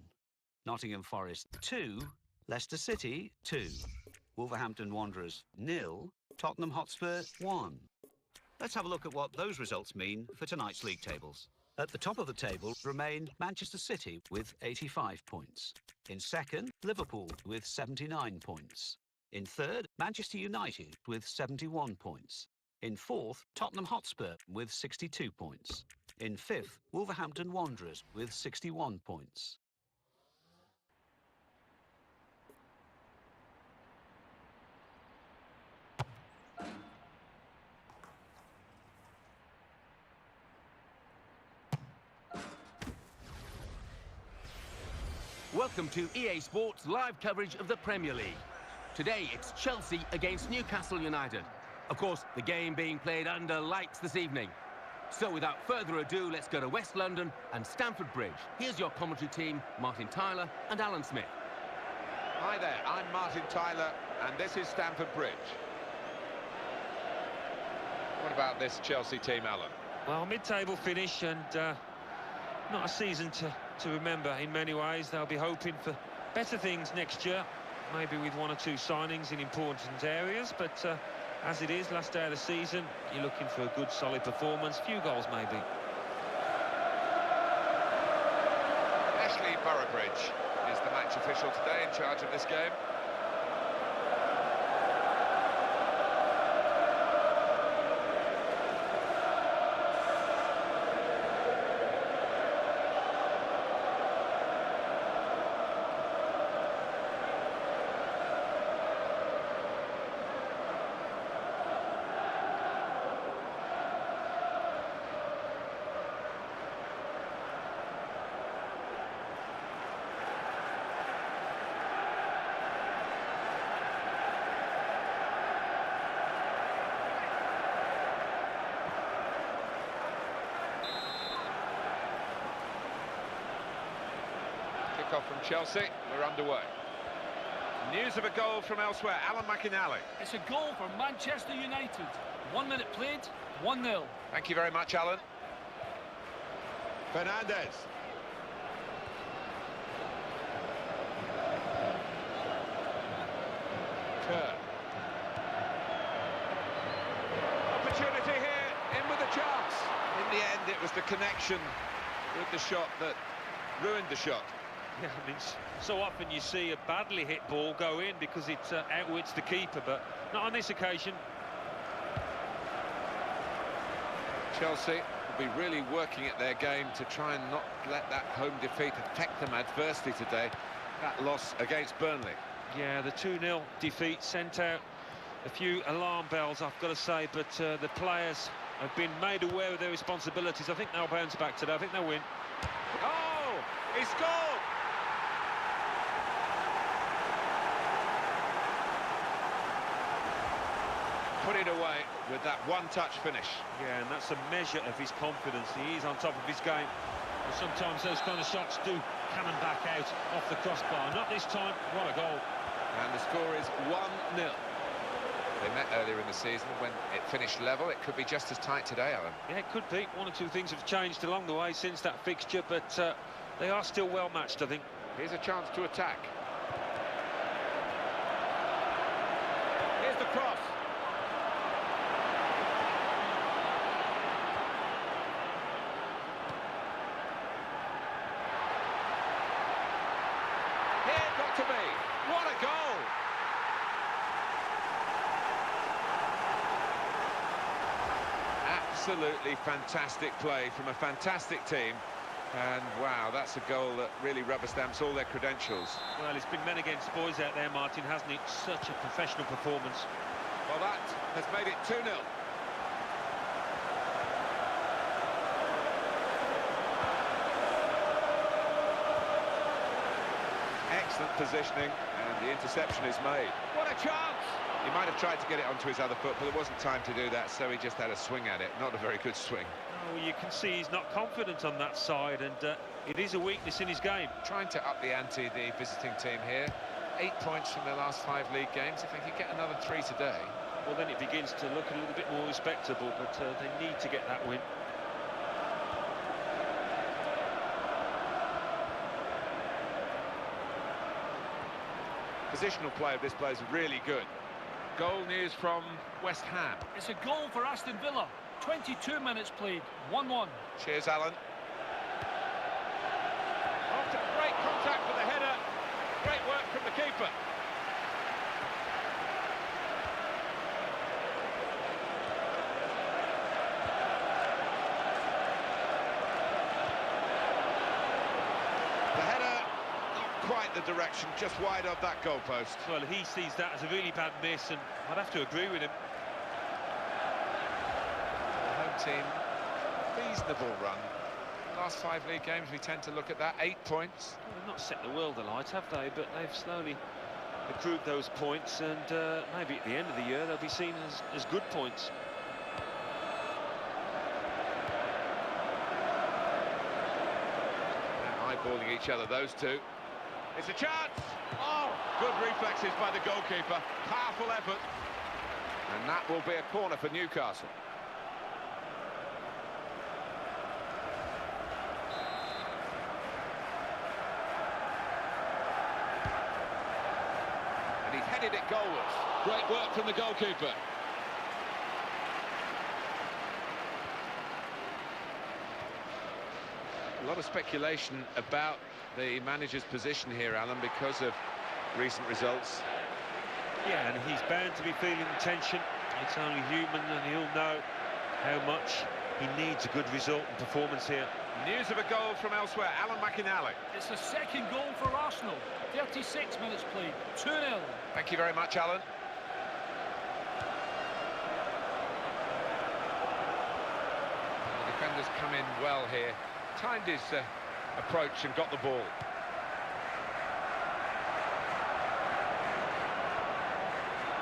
Nottingham Forest 2, Leicester City 2, Wolverhampton Wanderers 0, Tottenham Hotspur 1. Let's have a look at what those results mean for tonight's league tables. At the top of the table remain Manchester City with 85 points. In second, Liverpool with 79 points. In third, Manchester United with 71 points. In fourth, Tottenham Hotspur with 62 points. In fifth, Wolverhampton Wanderers with 61 points.
Welcome to EA Sports live coverage of the Premier League. Today it's Chelsea against Newcastle United. Of course, the game being played under lights this evening. So without further ado, let's go to West London and Stamford Bridge. Here's your commentary team, Martin Tyler and Alan Smith.
Hi there, I'm Martin Tyler, and this is Stamford Bridge. What about this Chelsea team, Alan?
Well, mid-table finish and not a season to remember in many ways. They'll be hoping for better things next year, maybe with 1 or 2 signings in important areas, but as it is, last day of the season, you're looking for a good, solid performance, few goals maybe.
Ashley Burrowbridge is the match official today in charge of this game. Kickoff from Chelsea, we're underway. News of a goal from elsewhere, Alan McInally.
It's a goal for Manchester United. 1 minute played, 1-0.
Thank you very much, Alan. Fernandez. Kerr. Opportunity here, in with a chance. In the end, it was the connection with the shot that ruined the shot.
Yeah, I mean, so often you see a badly hit ball go in because it outwits the keeper, but not on this occasion.
Chelsea will be really working at their game to try and not let that home defeat affect them adversely today. That loss against Burnley.
Yeah, the 2-0 defeat sent out a few alarm bells, I've got to say, but the players have been made aware of their responsibilities. I think they'll bounce back today. I think they'll win.
Oh, he scored! Put it away with that one-touch finish.
Yeah, and that's a measure of his confidence. He is on top of his game. And sometimes those kind of shots do cannon back out off the crossbar. Not this time. What a goal.
And the score is 1-0. They met earlier in the season when it finished level. It could be just as tight today, Alan.
Yeah, it could be. One or two things have changed along the way since that fixture, but they are still well matched, I think.
Here's a chance to attack. Here's the cross. Here it got to be. What a goal! Absolutely fantastic play from a fantastic team. And wow, that's a goal that really rubber stamps all their credentials.
Well, it's been men against boys out there, Martin, hasn't it? Such a professional performance.
Well, that has made it 2-0. Excellent positioning, and the interception is made. What a chance! He might have tried to get it onto his other foot, but there wasn't time to do that, so he just had a swing at it. Not a very good swing.
Oh, you can see he's not confident on that side, and it is a weakness in his game.
Trying to up the ante, the visiting team here. 8 points from their last 5 league games. If they could get another 3 today...
Well, then it begins to look a little bit more respectable, but they need to get that win.
Positional play of this player is really good. Goal news from West Ham.
It's a goal for Aston Villa. 22 minutes played, 1-1.
Cheers, Alan. After great contact with the header, great work from the keeper. The header, not quite the direction, just wide of that goalpost.
Well, he sees that as a really bad miss, and I'd have to agree with him.
Team, reasonable run. Last 5 league games, we tend to look at that. 8 points.
Well, they've not set the world alight, have they? But they've slowly accrued those points, and maybe at the end of the year they'll be seen as good points.
They're eyeballing each other, those two. It's a chance! Oh, good reflexes by the goalkeeper. Powerful effort. And that will be a corner for Newcastle. Headed it goalwards. Great work from the goalkeeper. A lot of speculation about the manager's position here, Alan, because of recent results.
Yeah, and he's bound to be feeling the tension. It's only human, and he'll know how much he needs a good result and performance here.
News of a goal from elsewhere, Alan McInally.
It's the second goal for Arsenal. 36 minutes played, 2-0.
Thank you very much, Alan. The defenders come in well here. Timed his approach and got the ball.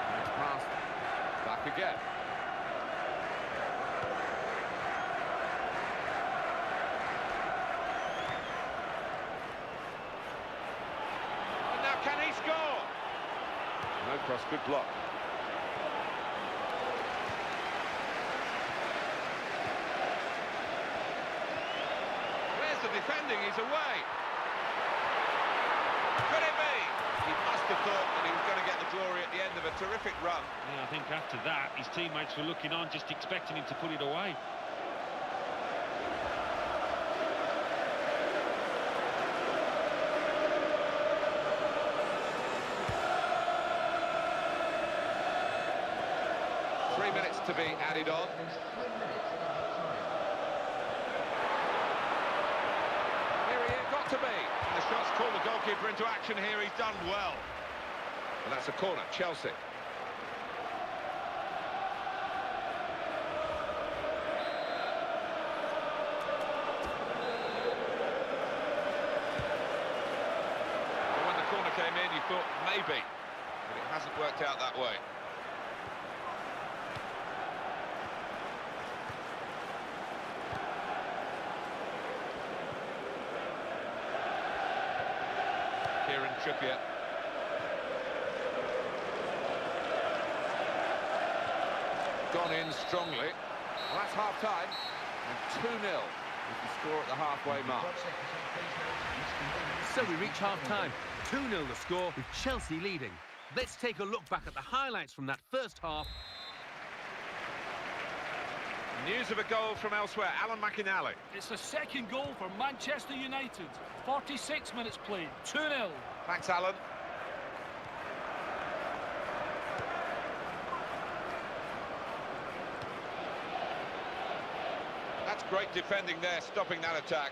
Nice pass. Back again. across, good block. Where's the defending? He's away. Could it be? He must have thought that he was going to get the glory at the end of a terrific run.
Yeah, I think after that, his teammates were looking on, just expecting him to put it away.
To be added on. Here he got to be. And the shot's called the goalkeeper into action here. He's done well. And that's a corner, Chelsea. And when the corner came in, you thought maybe, but it hasn't worked out that way. Trippier. Gone in strongly. Well, that's half-time. And 2-0 is the score at the halfway mark.
So we reach half-time. 2-0 the score, with Chelsea leading. Let's take a look back at the highlights from that first half.
News of a goal from elsewhere, Alan McInally.
It's the second goal for Manchester United. 46 minutes played, 2-0.
Thanks, Alan. That's great defending there, stopping that attack.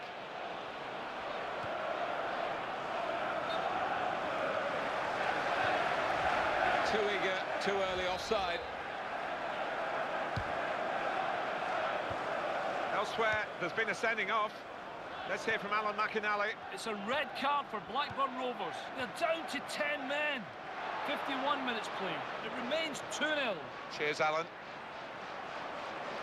Too eager, too early offside. Elsewhere, there's been a sending off. Let's hear from Alan McInally.
It's a red card for Blackburn Rovers. They're down to 10 men. 51 minutes played. It remains 2-0.
Cheers, Alan.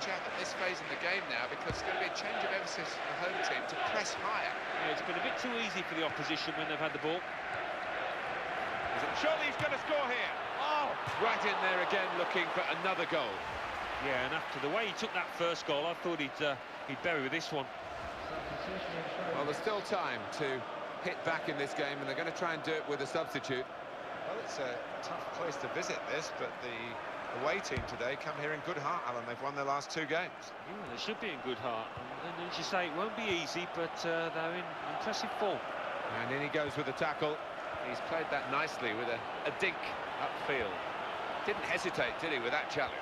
At this phase in the game now, because it's going to be a change of emphasis for the home team to press higher.
Yeah, it's been a bit too easy for the opposition when they've had the ball.
Surely he's going to score here. Oh, right in there again, looking for another goal.
Yeah, and after the way he took that first goal, I thought he'd bury with this one.
Well, there's still time to hit back in this game, and they're going to try and do it with a substitute.
Well, it's a tough place to visit this, but the away team today come here in good heart, Alan. They've won their last 2 games.
Yeah, they should be in good heart. And as you say, it won't be easy, but they're in impressive form.
And in he goes with the tackle. He's played that nicely with a dink upfield. Didn't hesitate, did he, with that challenge?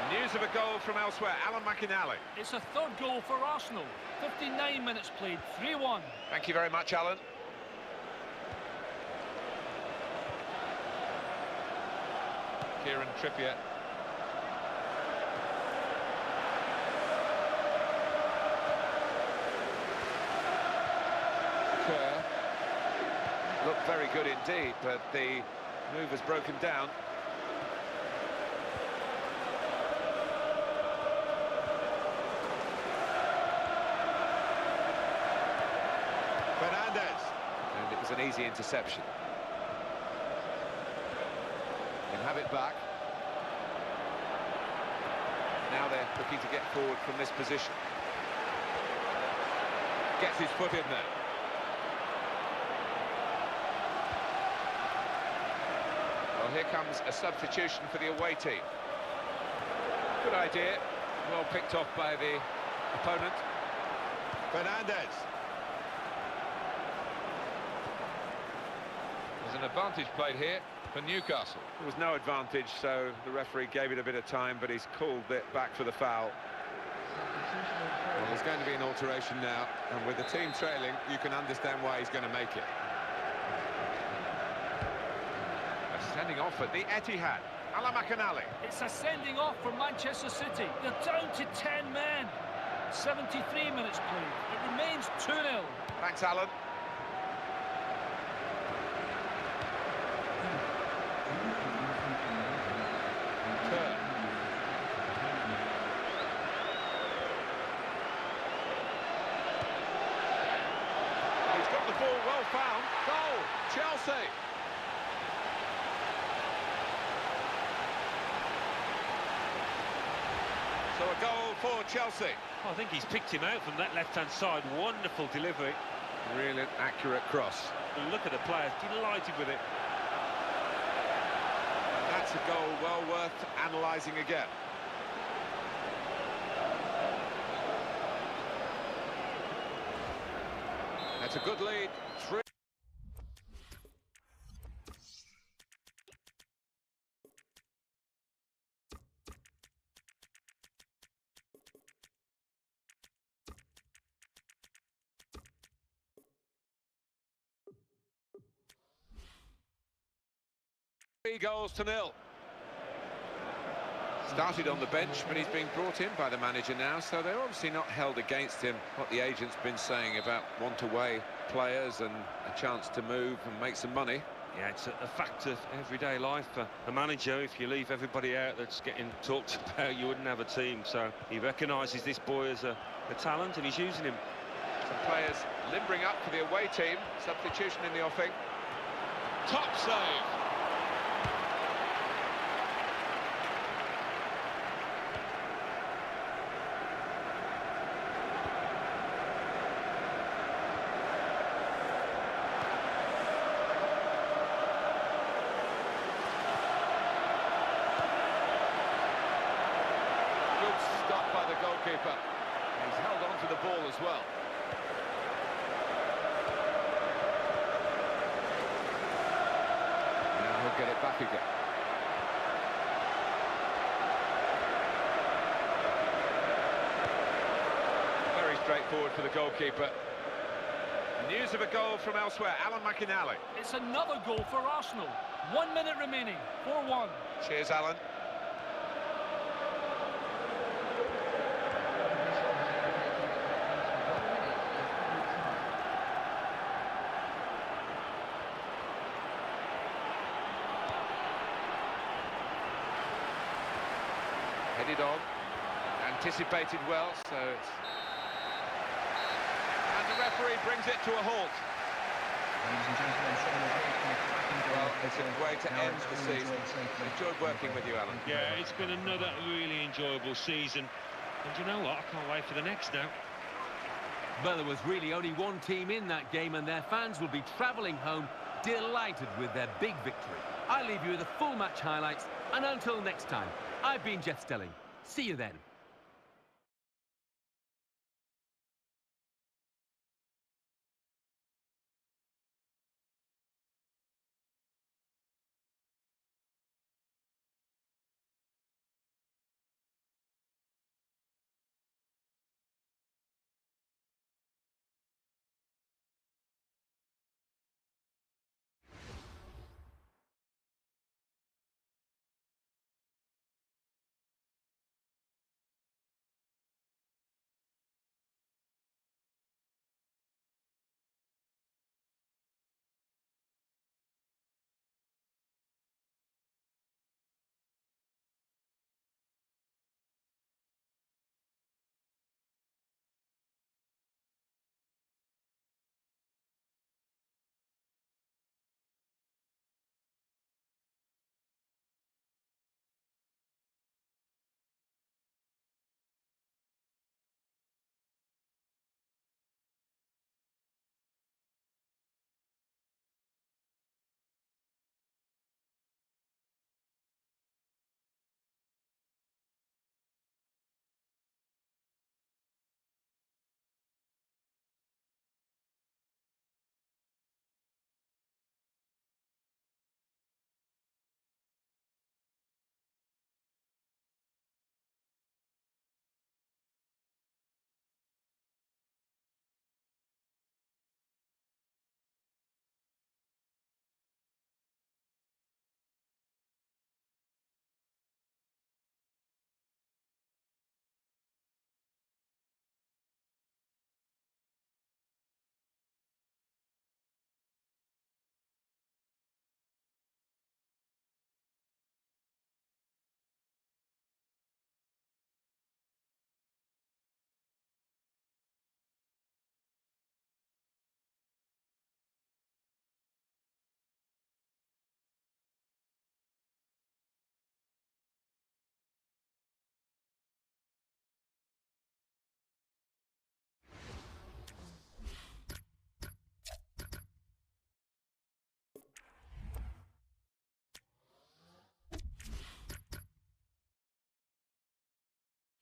News of a goal from elsewhere, Alan McInally.
It's a third goal for Arsenal. 59 minutes played, 3-1.
Thank you very much, Alan. Kieran Trippier. Kerr. Looked very good indeed, but the move has broken down. And it was an easy interception. Can have it back. Now they're looking to get forward from this position. Gets his foot in there. Well, here comes a substitution for the away team. Good idea. Well picked off by the opponent. Fernandez. There's an advantage played here for Newcastle. There was no advantage, so the referee gave it a bit of time, but he's called it back for the foul. Well, there's going to be an alteration now, and with the team trailing, you can understand why he's going to make it. A sending off at the Etihad. Alan McInally.
It's a sending off for Manchester City. They're down to 10 men. 73 minutes played. It remains 2-0.
Thanks, Alan. He's got the ball well found. Goal, Chelsea. A goal for Chelsea.
I think he's picked him out from that left-hand side. Wonderful delivery.
Brilliant, accurate cross.
Look at the players, delighted with it.
That's a goal well worth analysing again. That's a good lead. 3. Goals to nil. Started on the bench, but he's being brought in by the manager now, so they're obviously not held against him. What the agent's been saying about want-away players and a chance to move and make some money.
Yeah, it's a fact of everyday life for a manager. If you leave everybody out that's getting talked about, you wouldn't have a team. So he recognises this boy as a talent, and he's using him.
Some players limbering up for the away team. Substitution in the offing. Top save. Goalkeeper. He's held on to the ball as well. Now he'll get it back again. Very straightforward for the goalkeeper. News of a goal from elsewhere. Alan McInally.
It's another goal for Arsenal. 1 minute remaining. 4-1.
Cheers, Alan.
Headed on, anticipated well, so it's... And the referee brings it to a halt. Well, it's a way to end the season. Enjoyed working with you, Alan.
Yeah, it's been another really enjoyable season. And you know what? I can't wait for the next now.
Well, there was really only one team in that game, and their fans will be travelling home delighted with their big victory. I leave you with the full match highlights, and until next time, I've been Jeff Stelling. See you then.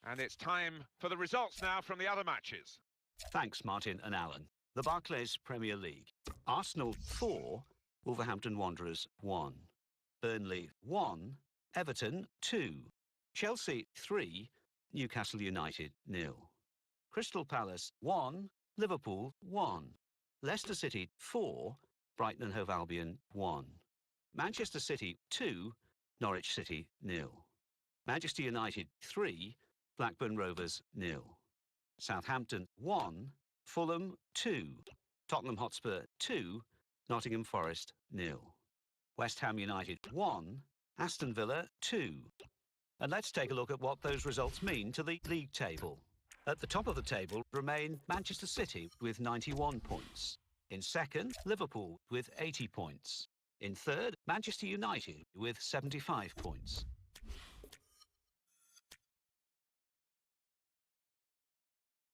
And it's time for the results now from the other matches.
Thanks, Martin and Alan. The Barclays Premier League. Arsenal 4, Wolverhampton Wanderers 1. Burnley 1, Everton 2. Chelsea 3, Newcastle United 0. Crystal Palace 1, Liverpool 1. Leicester City 4, Brighton and Hove Albion 1. Manchester City 2, Norwich City 0. Manchester United 3, Blackburn Rovers 0. Southampton 1, Fulham 2. Tottenham Hotspur 2, Nottingham Forest 0. West Ham United 1, Aston Villa 2. And let's take a look at what those results mean to the league table. At the top of the table remain Manchester City with 91 points. In second, Liverpool with 80 points. In third, Manchester United with 75 points.